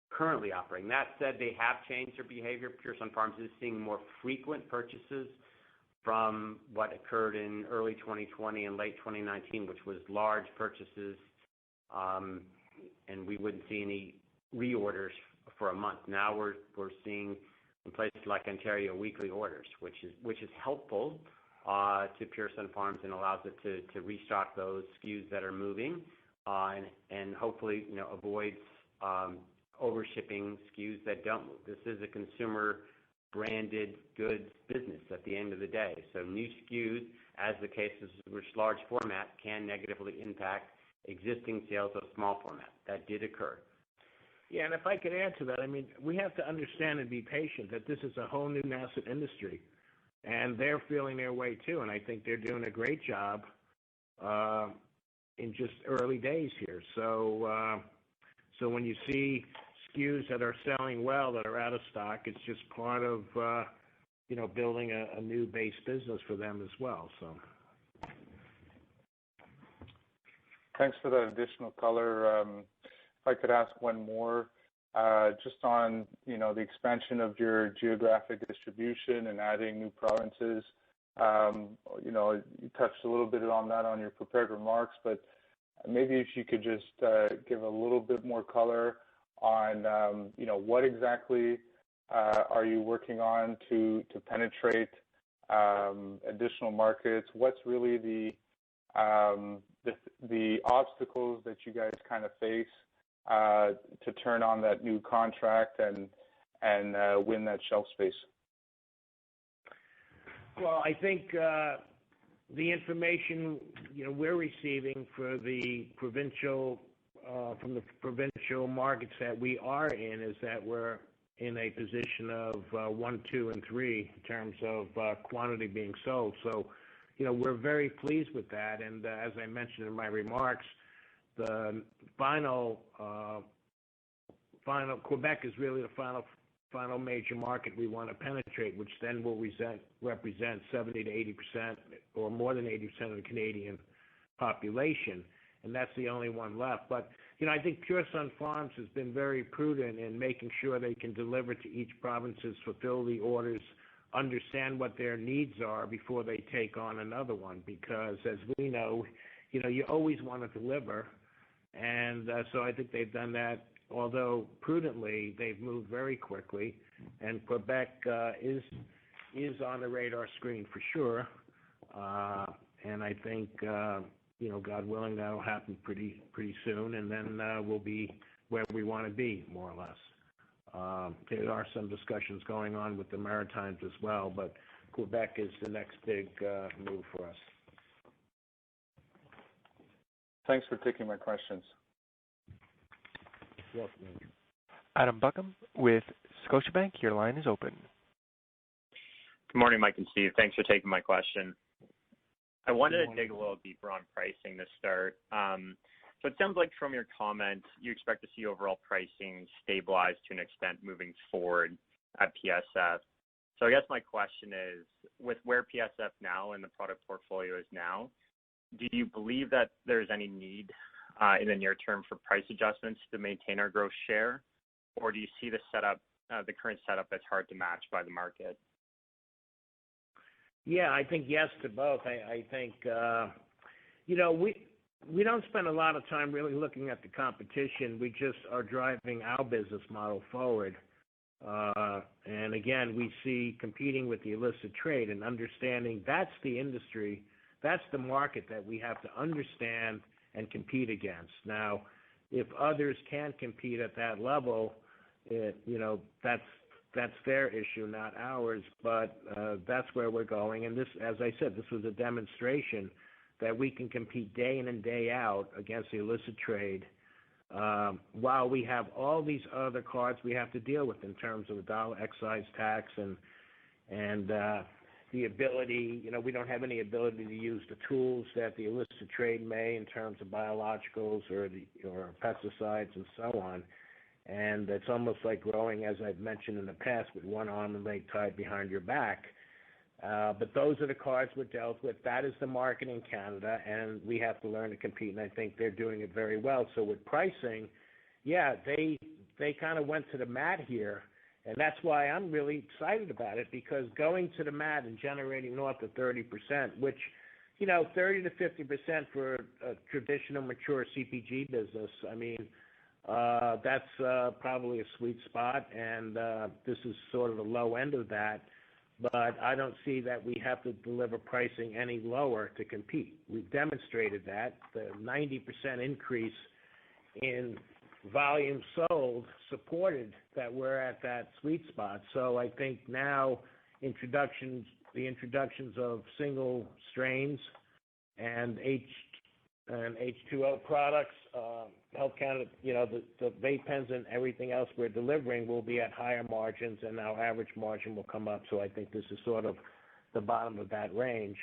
currently operating. That said, they have changed their behavior. Pure Sunfarms is seeing more frequent purchases from what occurred in early 2020 and late 2019, which was large purchases, and we wouldn't see any reorders for a month. Now we're seeing in places like Ontario weekly orders, which is helpful to Pure Sunfarms and allows it to restock those SKUs that are moving, and hopefully avoids overshipping SKUs that don't move. This is a consumer branded goods business at the end of the day. So new SKUs, as the case is with large format, can negatively impact existing sales of small format. That did occur. Yeah, and if I could add to that, I mean, we have to understand and be patient that this is a whole new nascent industry, and they're feeling their way too, and I think they're doing a great job in just early days here. So when you see SKUs that are selling well that are out of stock, it's just part of building a new base business for them as well. So thanks for that additional color. If I could ask one more, just on the expansion of your geographic distribution and adding new provinces. You touched a little bit on that on your prepared remarks, but maybe if you could just give a little bit more color on what exactly are you working on to penetrate additional markets? What's really the obstacles that you guys kind of face to turn on that new contract and win that shelf space? Well, I think the information we're receiving for the provincial from the provincial markets that we are in is that we're in a position of 1, 2, and 3 in terms of quantity being sold. So, we're very pleased with that. And as I mentioned in my remarks, the final Quebec is really the final major market we want to penetrate, which then will represent 70 to 80% or more than 80% of the Canadian population, and that's the only one left. But I think Pure Sun Farms has been very prudent in making sure they can deliver to each provinces, fulfill the orders, understand what their needs are before they take on another one. Because as we know, you always want to deliver, and so I think they've done that. Although prudently, they've moved very quickly, and Quebec is on the radar screen for sure. And I think, God willing, that'll happen pretty soon, and then we'll be where we want to be, more or less. There are some discussions going on with the Maritimes as well, but Quebec is the next big move for us. Thanks for taking my questions. Yes, Adam Buckham with Scotiabank, your line is open. Good morning, Mike and Steve. Thanks for taking my question. I wanted to dig a little deeper on pricing to start. So it sounds like from your comments, you expect to see overall pricing stabilize to an extent moving forward at PSF. So I guess my question is, with where PSF now and the product portfolio is now, do you believe that there's any need in the near term for price adjustments to maintain our growth share, or do you see the current setup as hard to match by the market? Yeah, I think yes to both. I think, we don't spend a lot of time really looking at the competition. We just are driving our business model forward. And again, we see competing with the illicit trade and understanding that's the industry, that's the market that we have to understand and compete against. Now, if others can't compete at that level, that's their issue, not ours. But that's where we're going. And this, as I said, this was a demonstration that we can compete day in and day out against the illicit trade, while we have all these other cards we have to deal with in terms of the dollar excise tax and the ability, we don't have any ability to use the tools that the illicit trade may in terms of biologicals or pesticides and so on. And it's almost like growing, as I've mentioned in the past, with one arm and leg tied behind your back. But those are the cards we're dealt with. That is the market in Canada, and we have to learn to compete, and I think they're doing it very well. So with pricing, yeah, they kind of went to the mat here, and that's why I'm really excited about it, because going to the mat and generating north of 30%, which, 30 to 50% for a traditional mature CPG business, I mean, that's probably a sweet spot, and this is sort of the low end of that. But I don't see that we have to deliver pricing any lower to compete. We've demonstrated that. The 90% increase in volume sold supported that we're at that sweet spot. So I think now the introductions of single strains and H2O products, Health Canada, the vape pens and everything else we're delivering will be at higher margins, and our average margin will come up. So I think this is sort of the bottom of that range.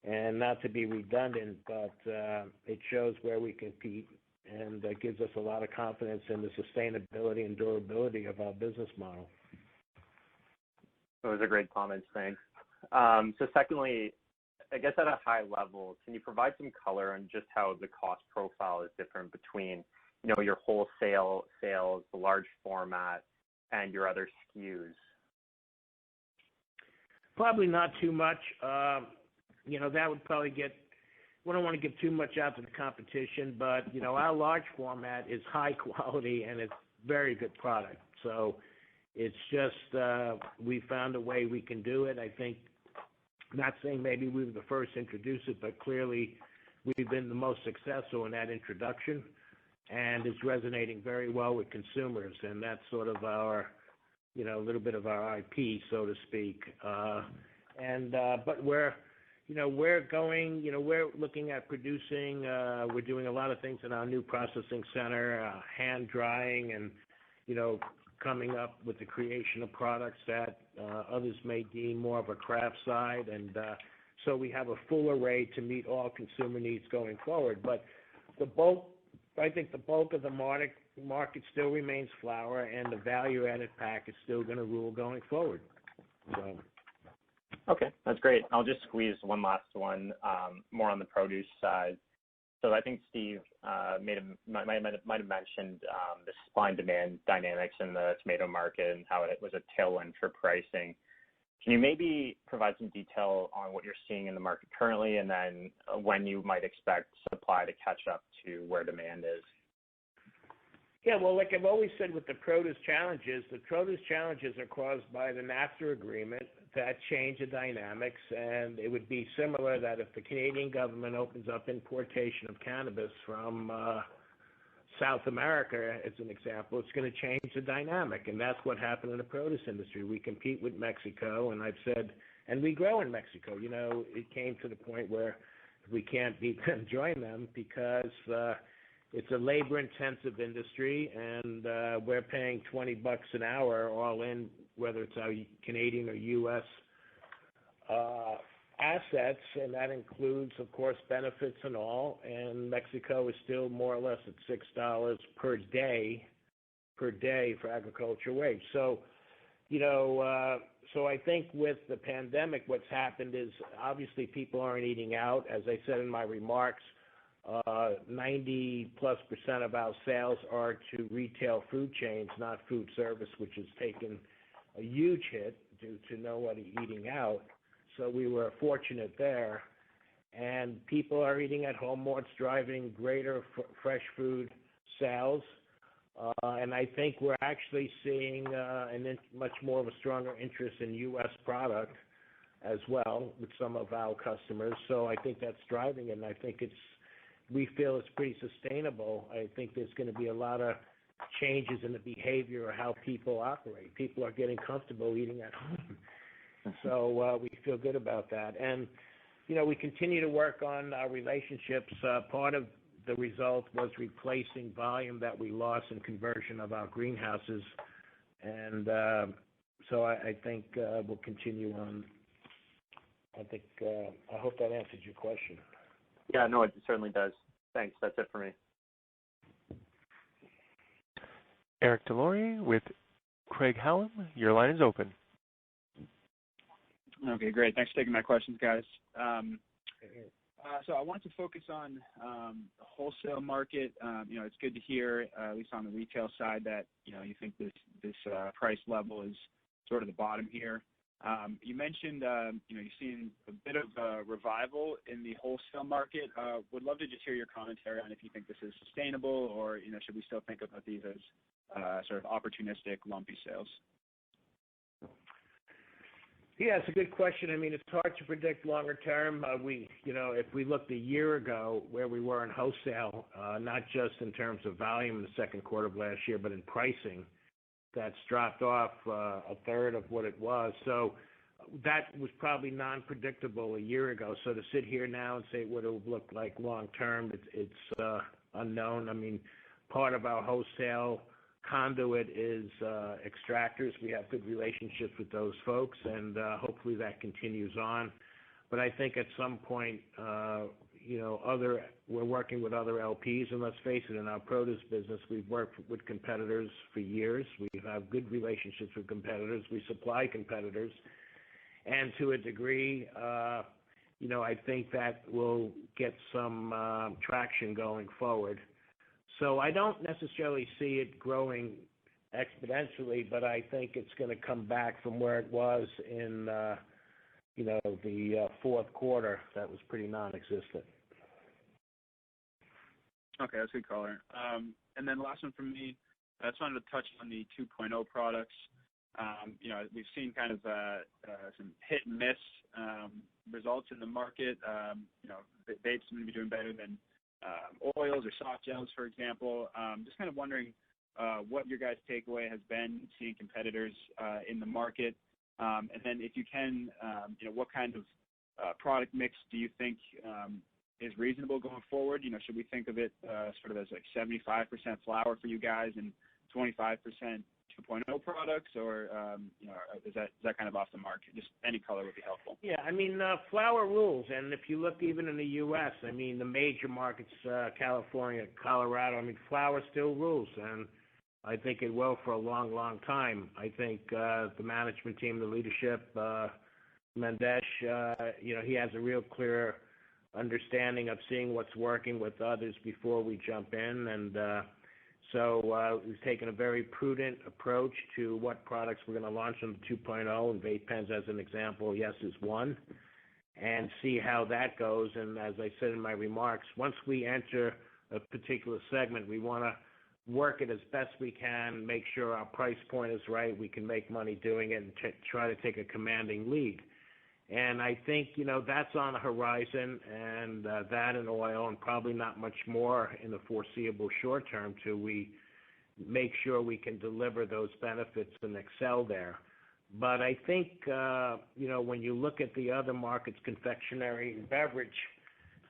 And not to be redundant, but it shows where we compete, and gives us a lot of confidence in the sustainability and durability of our business model. Those are great comments, thanks. So secondly, I guess at a high level, can you provide some color on just how the cost profile is different between, your wholesale sales, the large format, and your other SKUs? Probably not too much. That would probably we don't want to give too much out to the competition, but, our large format is high quality and it's very good product. So it's just, we found a way we can do it. I think, not saying maybe we were the first to introduce it, but clearly we've been the most successful in that introduction, and it's resonating very well with consumers. And that's sort of our, a little bit of our IP, so to speak. But we're, we're looking at producing, we're doing a lot of things in our new processing center, hand drying and, coming up with the creation of products that others may deem more of a craft side. And so we have a full array to meet all consumer needs going forward. But I think the bulk of the market still remains flower, and the value-added pack is still going to rule going forward. So. Okay, that's great. I'll just squeeze one last one, more on the produce side. So I think Steve might have mentioned the supply and demand dynamics in the tomato market and how it was a tailwind for pricing. Can you maybe provide some detail on what you're seeing in the market currently, and then when you might expect supply to catch up to where demand is? Yeah, well, like I've always said with the produce challenges are caused by the NAFTA agreement that change the dynamics, and it would be similar that if the Canadian government opens up importation of cannabis from South America, as an example, it's going to change the dynamic, and that's what happened in the produce industry. We compete with Mexico, and I've said, and we grow in Mexico. It came to the point where if we can't beat them, join them, because it's a labor-intensive industry, and we're paying $20 an hour all in, whether it's our Canadian or U.S. assets, and that includes, of course, benefits and all. And Mexico is still more or less at $6 per day for agricultural wage. So, so I think with the pandemic, what's happened is obviously people aren't eating out. As I said in my remarks, 90+% of our sales are to retail food chains, not food service, which has taken a huge hit due to nobody eating out. So we were fortunate there. And people are eating at home more. It's driving greater fresh food sales. And I think we're actually seeing much more of a stronger interest in U.S. product as well with some of our customers. So I think that's driving it, and I think we feel it's pretty sustainable. I think there's going to be a lot of changes in the behavior of how people operate. People are getting comfortable eating at home. So we feel good about that. And, we continue to work on our relationships. Part of the result was replacing volume that we lost in conversion of our greenhouses. And so I think we'll continue on. I hope that answered your question. Yeah, no, it certainly does. Thanks. That's it for me. Eric Delory with Craig-Hallum, your line is open. Okay, great. Thanks for taking my questions, guys. So I want to focus on the wholesale market. It's good to hear, at least on the retail side, that you think this price level is sort of the bottom here. You mentioned you're seeing a bit of a revival in the wholesale market. Would love to just hear your commentary on if you think this is sustainable, or should we still think about these as sort of opportunistic, lumpy sales? Yeah, it's a good question. I mean, it's hard to predict longer term. If we looked a year ago where we were in wholesale, not just in terms of volume in the second quarter of last year, but in pricing, that's dropped off a third of what it was. So that was probably non-predictable a year ago. So to sit here now and say what it will look like long term, it's unknown. I mean, part of our wholesale conduit is extractors. We have good relationships with those folks, and hopefully that continues on. But I think at some point, we're working with other LPs, and let's face it, in our produce business, we've worked with competitors for years. We have good relationships with competitors. We supply competitors, and to a degree, I think that will get some traction going forward. So I don't necessarily see it growing exponentially, but I think it's going to come back from where it was in, the fourth quarter. That was pretty non-existent. Okay, that's a good color. And then last one from me, I just wanted to touch on the 2.0 products. We've seen kind of some hit and miss results in the market. Vapes seem to be doing better than oils or soft gels, for example. Just kind of wondering what your guys' takeaway has been seeing competitors in the market. And then if you can, what kind of product mix do you think is reasonable going forward? Should we think of it sort of as like 75% flower for you guys and 25% 2.0 products, or is that kind of off the mark? Just any color would be helpful. Yeah, flower rules, and if you look even in the U.S., the major markets, California, Colorado, flower still rules, and I think it will for a long, long time. I think the management team, the leadership, Mendesh, he has a real clear understanding of seeing what's working with others before we jump in, and so we've taken a very prudent approach to what products we're going to launch on the 2.0, and vape pens as an example, yes, is one, and see how that goes. And as I said in my remarks, once we enter a particular segment, we want to work it as best we can, make sure our price point is right, we can make money doing it, and try to take a commanding lead. And I think, that's on the horizon, and that and oil, and probably not much more in the foreseeable short term till we make sure we can deliver those benefits and excel there. But I think, when you look at the other markets, confectionery and beverage,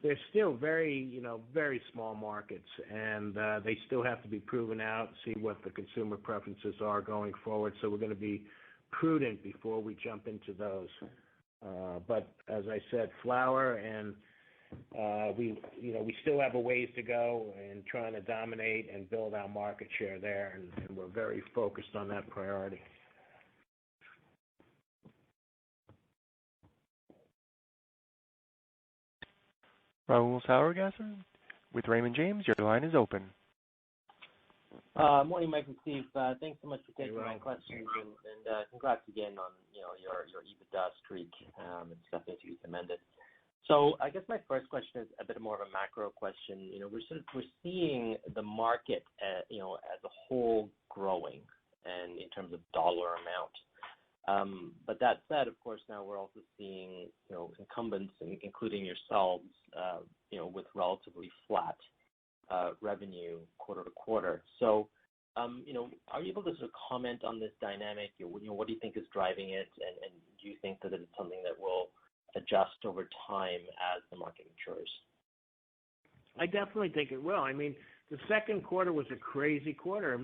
they're still very, very small markets, and they still have to be proven out, see what the consumer preferences are going forward. So we're going to be prudent before we jump into those. But as I said, flower, and we still have a ways to go in trying to dominate and build our market share there, and we're very focused on that priority. Rahul Sarugaser with Raymond James, your line is open. Morning, Mike and Steve. Thanks so much for taking my questions, and congrats again on your EBITDA streak. It's definitely to be commended. So I guess my first question is a bit more of a macro question. We're seeing the market, as a whole growing, and in terms of dollar amount. But that said, of course, now we're also seeing incumbents, including yourselves, with relatively flat revenue quarter to quarter. So, are you able to sort of comment on this dynamic? What do you think is driving it, and do you think that it's something that will adjust over time as the market matures? I definitely think it will. The second quarter was a crazy quarter.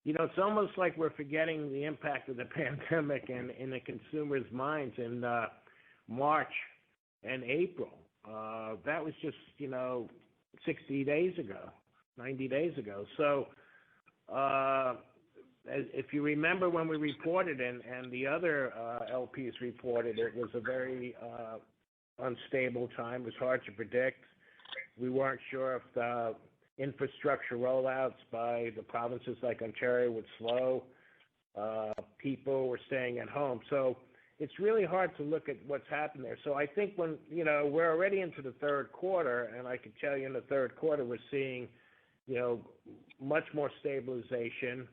It's almost like we're forgetting the impact of the pandemic and in the consumer's minds in March and April. That was just, 60 days ago, 90 days ago. So if you remember when we reported and the other LPs reported, it was a very unstable time. It was hard to predict. We weren't sure if the infrastructure rollouts by the provinces like Ontario would slow. People were staying at home. So it's really hard to look at what's happened there. So I think when, we're already into the third quarter, and I can tell you in the third quarter we're seeing, much more stabilization,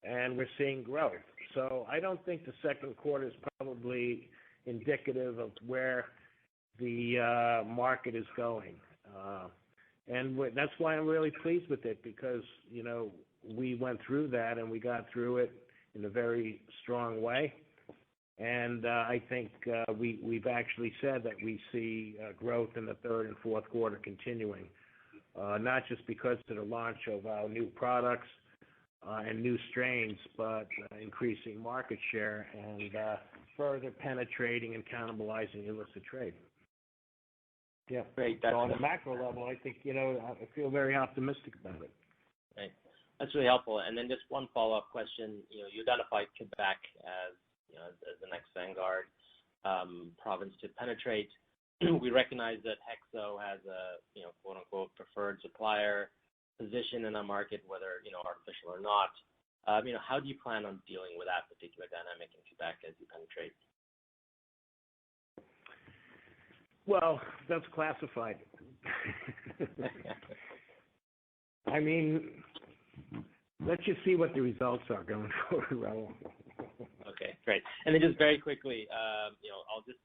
and we're seeing growth. So I don't think the second quarter is probably indicative of where the market is going. And that's why I'm really pleased with it, because, we went through that and we got through it in a very strong way. And I think we've actually said that we see growth in the third and fourth quarter continuing, not just because of the launch of our new products and new strains, but increasing market share and further penetrating and cannibalizing illicit trade. Yeah, great. So on a macro level, I think, I feel very optimistic about it. Right. That's really helpful. And then just one follow-up question. You identified Quebec as the next vanguard province to penetrate. We recognize that HEXO has a quote unquote preferred supplier position in the market, whether artificial or not. How do you plan on dealing with that particular dynamic in Quebec as you penetrate? Well, that's classified. Let's just see what the results are going forward, Raul. Okay, great. And then just very quickly, I'll just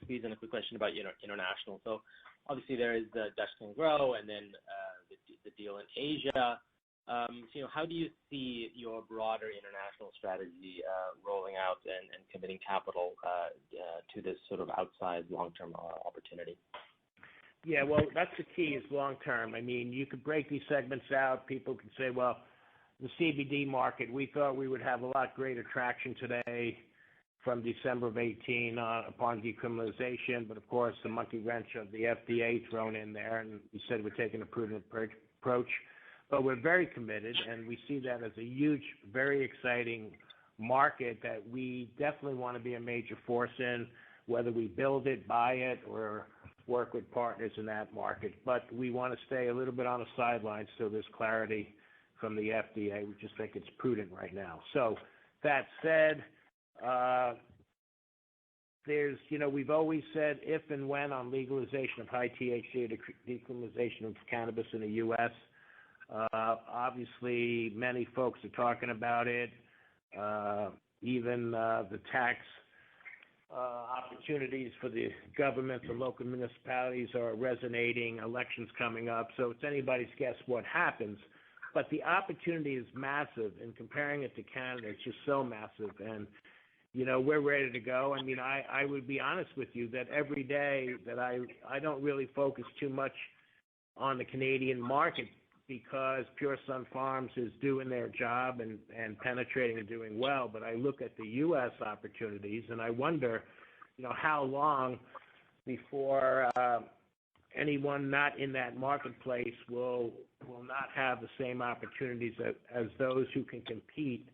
squeeze in a quick question about international. So obviously there is the Dutch Can Grow, and then the deal in Asia. how do you see your broader international strategy rolling out and committing capital to this sort of outsized long-term opportunity? Yeah, well, that's the key is long-term. I mean, you could break these segments out. People can say, well, the CBD market, we thought we would have a lot greater traction today from December of 18 upon decriminalization, but of course the monkey wrench of the FDA thrown in there, and we said we're taking a prudent approach. But we're very committed, and we see that as a huge, very exciting market that we definitely want to be a major force in, whether we build it, buy it, or work with partners in that market. But we want to stay a little bit on the sidelines so there's clarity from the FDA. We just think it's prudent right now. So that said, we've always said if and when on legalization of high THC or decriminalization of cannabis in the U.S., obviously many folks are talking about it. Even the tax opportunities for the government, the local municipalities are resonating, elections coming up, so it's anybody's guess what happens. But the opportunity is massive, and comparing it to Canada, it's just so massive. And, we're ready to go. I mean, I would be honest with you that every day that I don't really focus too much on the Canadian market because Pure Sun Farms is doing their job and penetrating and doing well. But I look at the U.S. opportunities, and I wonder, how long before anyone not in that marketplace will not have the same opportunities as those who can compete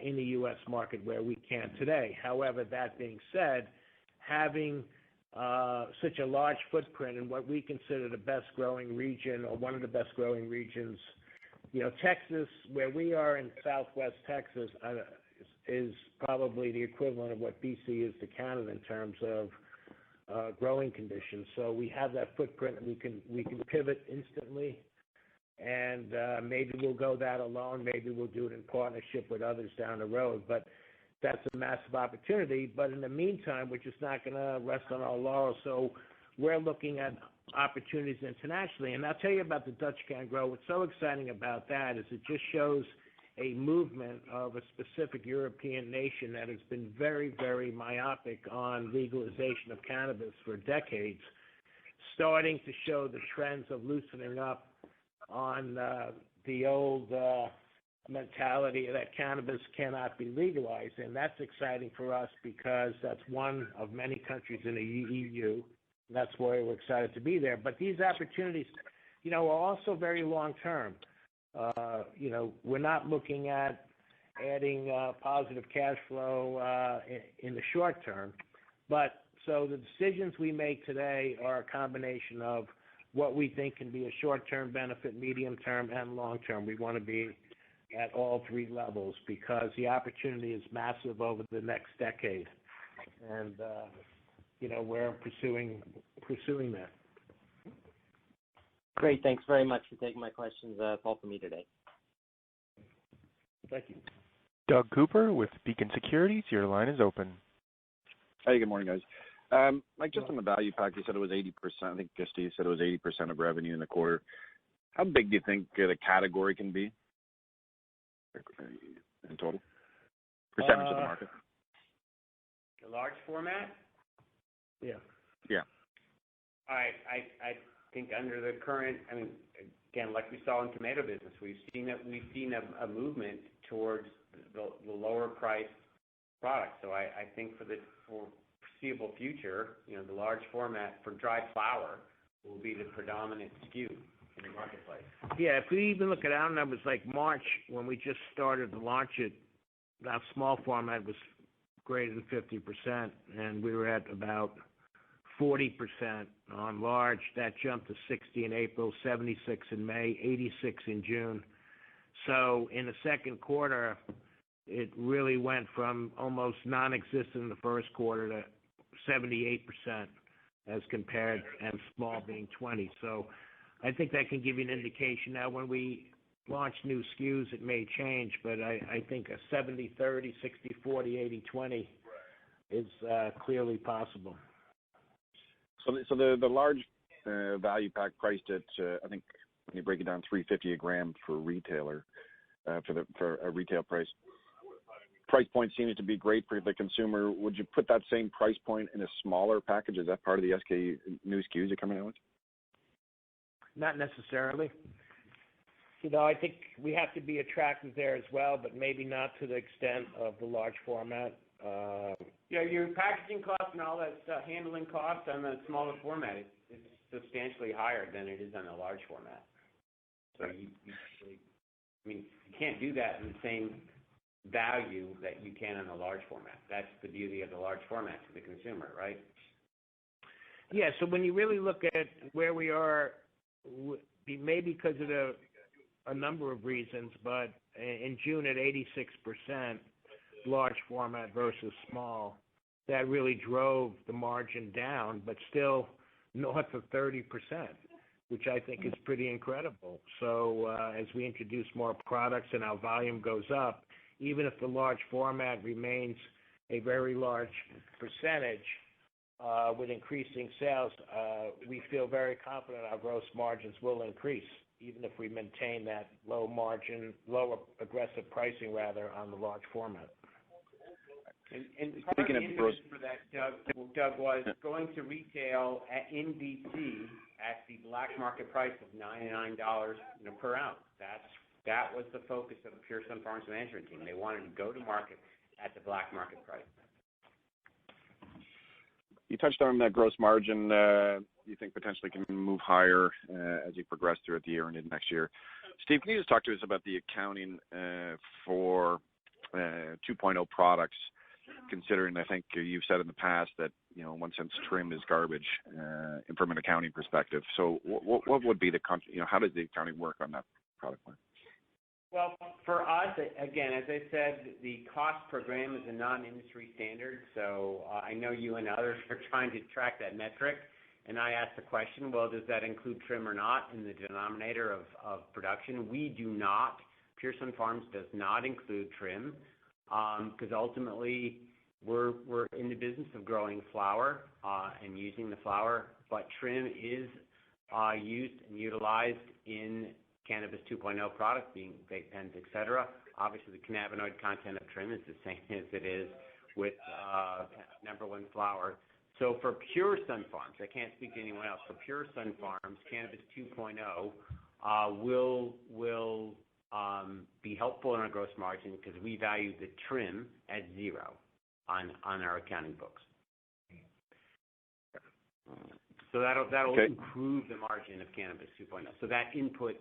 in the U.S. market where we can today. However, that being said, having such a large footprint in what we consider the best growing region or one of the best growing regions, Texas, where we are in Southwest Texas, is probably the equivalent of what BC is to Canada in terms of growing conditions. So we have that footprint, and we can pivot instantly, and maybe we'll go that alone. Maybe we'll do it in partnership with others down the road. But that's a massive opportunity. But in the meantime, we're just not going to rest on our laurels. So we're looking at opportunities internationally. And I'll tell you about the Dutch Can Grow. What's so exciting about that is it just shows a movement of a specific European nation that has been very, very myopic on legalization of cannabis for decades, starting to show the trends of loosening up on the old mentality that cannabis cannot be legalized. And that's exciting for us because that's one of many countries in the EU. And that's why we're excited to be there. But these opportunities, are also very long-term. We're not looking at adding positive cash flow in the short term. But so the decisions we make today are a combination of what we think can be a short-term benefit, medium-term, and long-term. We want to be at all three levels because the opportunity is massive over the next decade. And, we're pursuing that. Great. Thanks very much for taking my questions. That's all for me today. Thank you. Doug Cooper with Beacon Securities, your line is open. Hey, good morning, guys. Mike, just on the value pack, you said it was 80%. I think Steve said it was 80% of revenue in the quarter. How big do you think the category can be in total? Percentage of the market? The large format? Yeah. Yeah. I think under the current, again, like we saw in tomato business, we've seen a movement towards the lower priced product. So I think for foreseeable future, the large format for dried flower will be the predominant SKU in the marketplace. Yeah, if we even look at our numbers, like March, when we just started to launch it, that small format was greater than 50%, and we were at about 40% on large. That jumped to 60 in April, 76 in May, 86 in June. So in the second quarter, it really went from almost non-existent in the first quarter to 78% as compared, and small being 20. So I think that can give you an indication. Now, when we launch new SKUs, it may change, but I think a 70-30, 60-40, 80-20 is clearly possible. So the large value pack priced at, I think, when you break it down, $3.50 a gram for a retailer, for a retail price. Price point seems to be great for the consumer. Would you put that same price point in a smaller package? Is that part of the SKU new SKUs you're coming out with? Not necessarily. I think we have to be attractive there as well, but maybe not to the extent of the large format. Your packaging costs and all that stuff, handling costs on the smaller format, it's substantially higher than it is on the large format. So you can't do that in the same value that you can in the large format. That's the beauty of the large format to the consumer, right? Yeah, so when you really look at where we are, maybe because of a number of reasons, but in June at 86% large format versus small, that really drove the margin down, but still north of 30%, which I think is pretty incredible. So as we introduce more products and our volume goes up, even if the large format remains a very large percentage with increasing sales, we feel very confident our gross margins will increase, even if we maintain that lower aggressive pricing rather on the large format. And part of the impetus for that, Doug, was going to retail in BC at the black market price of $99 per ounce. That was the focus of the Pure Sunfarms management team. They wanted to go to market at the black market price. You touched on that gross margin. You think potentially can move higher as you progress throughout the year and into next year. Steve, can you just talk to us about the accounting for 2.0 products, considering I think you've said in the past that, in one sense, trim is garbage from an accounting perspective. So what would be how does the accounting work on that product line? Well, for us, again, as I said, the cost per gram is a non-industry standard, so I know you and others are trying to track that metric, and I asked the question, well, does that include trim or not in the denominator of production? We do not. Pure Sunfarms does not include trim, because ultimately we're in the business of growing flower and using the flower, but trim is used and utilized in Cannabis 2.0 product, being vape pens, etc. Obviously, the cannabinoid content of trim is the same as it is with number one flower. So for Pure Sunfarms, I can't speak to anyone else. For Pure Sunfarms, Cannabis 2.0 will be helpful in our gross margin because we value the trim at zero on our accounting books. So that'll improve the margin of Cannabis 2.0. So that input,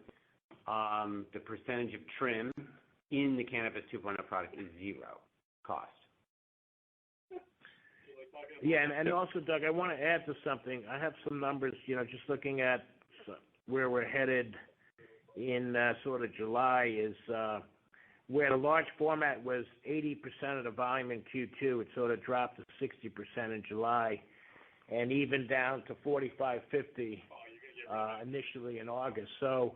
the percentage of trim in the Cannabis 2.0 product is zero cost. Yeah, and also, Doug, I want to add to something. I have some numbers, just looking at where we're headed in sort of July is where the large format was 80% of the volume in Q2, it sort of dropped to 60% in July, and even down to 45-50 initially in August. So,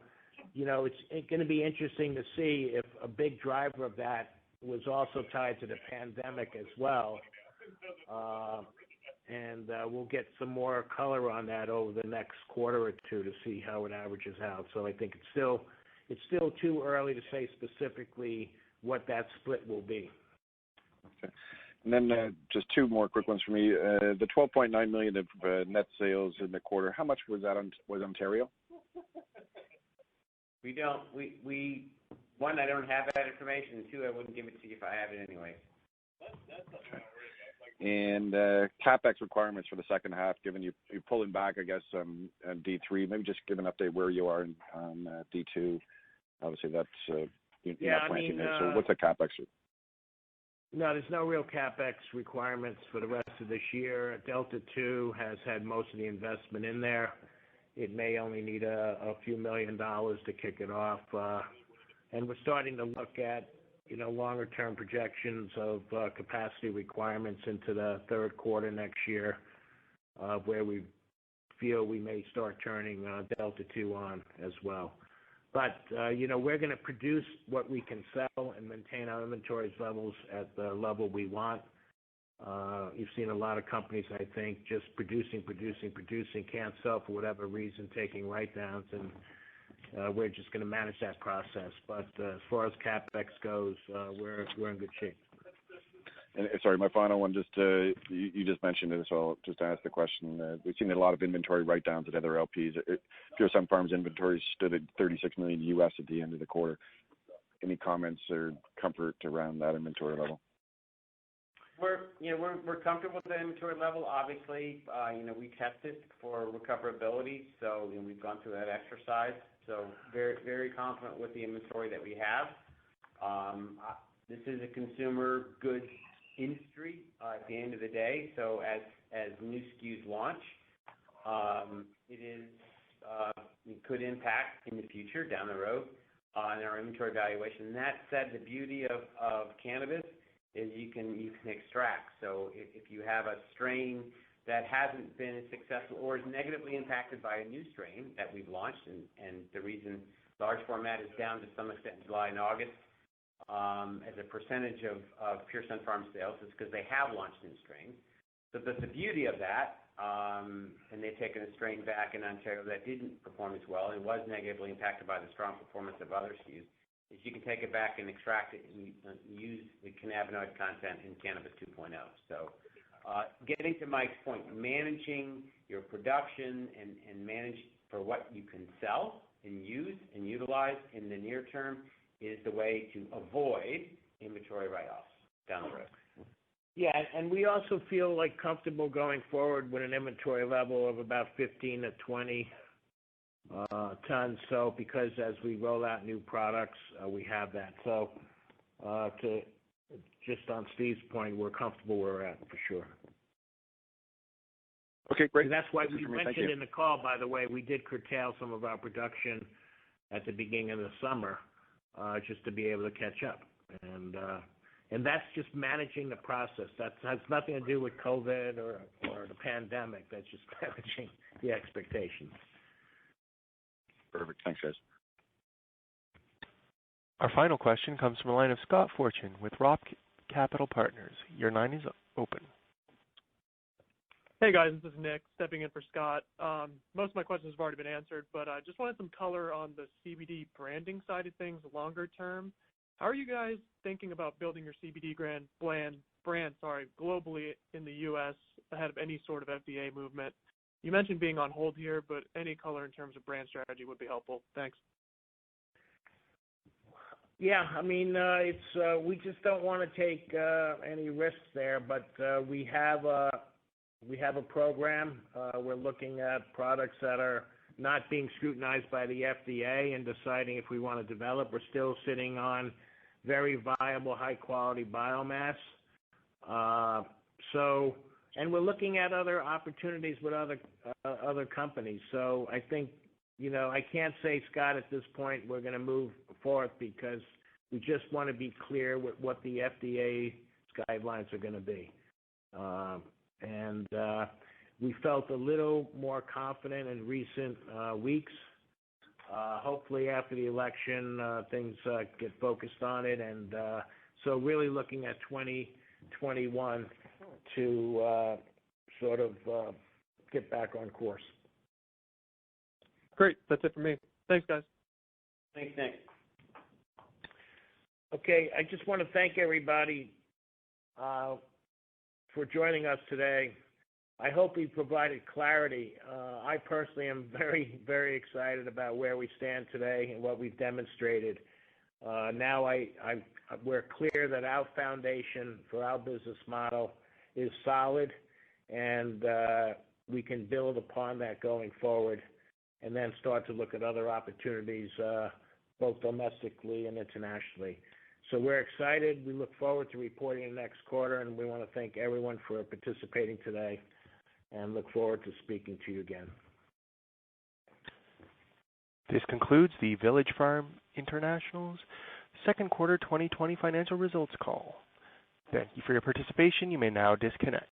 it's going to be interesting to see if a big driver of that was also tied to the pandemic as well. And we'll get some more color on that over the next quarter or two to see how it averages out. So I think it's still too early to say specifically what that split will be. Okay. And then just two more quick ones for me. The $12.9 million of net sales in the quarter, how much was that was Ontario? We don't. One, I don't have that information. Two, I wouldn't give it to you if I have it anyway. Okay. And CapEx requirements for the second half, given you're pulling back, I guess, on D3. Maybe just give an update where you are on D2. Obviously, that's not planting there. So what's the CapEx? No, there's no real CapEx requirements for the rest of this year. Delta 2 has had most of the investment in there. It may only need a few $1 million to kick it off. And we're starting to look at longer-term projections of capacity requirements into the third quarter next year, where we feel we may start turning Delta 2 on as well. But, we're going to produce what we can sell and maintain our inventories levels at the level we want. You've seen a lot of companies, I think, just producing, can't sell for whatever reason, taking write-downs and we're just going to manage that process. But as far as CapEx goes, we're in good shape. And sorry, my final one, just you just mentioned it, so I'll just ask the question. We've seen a lot of inventory write-downs at other LPs. Pure Sunfarms inventory stood at $36 million US at the end of the quarter. Any comments or comfort around that inventory level? We're comfortable with the inventory level. Obviously, we tested for recoverability, so we've gone through that exercise. So very, very confident with the inventory that we have. This is a consumer goods industry at the end of the day. So as new SKUs launch, it could impact in the future down the road on our inventory valuation. That said, the beauty of cannabis is you can extract. So if you have a strain that hasn't been as successful or is negatively impacted by a new strain that we've launched, and the reason large format is down to some extent in July and August as a percentage of Pure Sunfarms sales is because they have launched new strains. So the beauty of that, and they've taken a strain back in Ontario that didn't perform as well and was negatively impacted by the strong performance of other SKUs, is you can take it back and extract it and use the cannabinoid content in Cannabis 2.0. So getting to Mike's point, managing your production and manage for what you can sell and use and utilize in the near term is the way to avoid inventory write-offs down the road. Yeah, and we also feel like comfortable going forward with an inventory level of about 15 to 20 tons. So because as we roll out new products, we have that. So to just on Steve's point, we're comfortable where we're at for sure. Okay, great. And that's why we mentioned in the call, by the way, we did curtail some of our production at the beginning of the summer just to be able to catch up. And that's just managing the process. That has nothing to do with COVID or the pandemic. That's just managing the expectations. Perfect. Thanks, guys. Our final question comes from the line of Scott Fortune with Roth Capital Partners. Your line is open. Hey guys, this is Nick stepping in for Scott. Most of my questions have already been answered, but I just wanted some color on the CBD branding side of things longer term. How are you guys thinking about building your CBD brand globally in the U.S. ahead of any sort of FDA movement? You mentioned being on hold here, but any color in terms of brand strategy would be helpful. Thanks. Yeah, I mean, we just don't want to take any risks there, but we have a program. We're looking at products that are not being scrutinized by the FDA and deciding if we want to develop. We're still sitting on very viable, high-quality biomass. And we're looking at other opportunities with other companies. So I think, I can't say, Scott, at this point we're going to move forward because we just want to be clear with what the FDA guidelines are going to be. And we felt a little more confident in recent weeks. Hopefully after the election, things get focused on it. And so really looking at 2021 to sort of get back on course. Great. That's it for me. Thanks, guys. Thanks, Nick. Okay, I just want to thank everybody for joining us today. I hope we provided clarity. I personally am very, very excited about where we stand today and what we've demonstrated. Now we're clear that our foundation for our business model is solid, and we can build upon that going forward and then start to look at other opportunities both domestically and internationally. So we're excited. We look forward to reporting the next quarter, and we want to thank everyone for participating today and look forward to speaking to you again. This concludes the Village Farms International's second quarter 2020 financial results call. Thank you for your participation. You may now disconnect.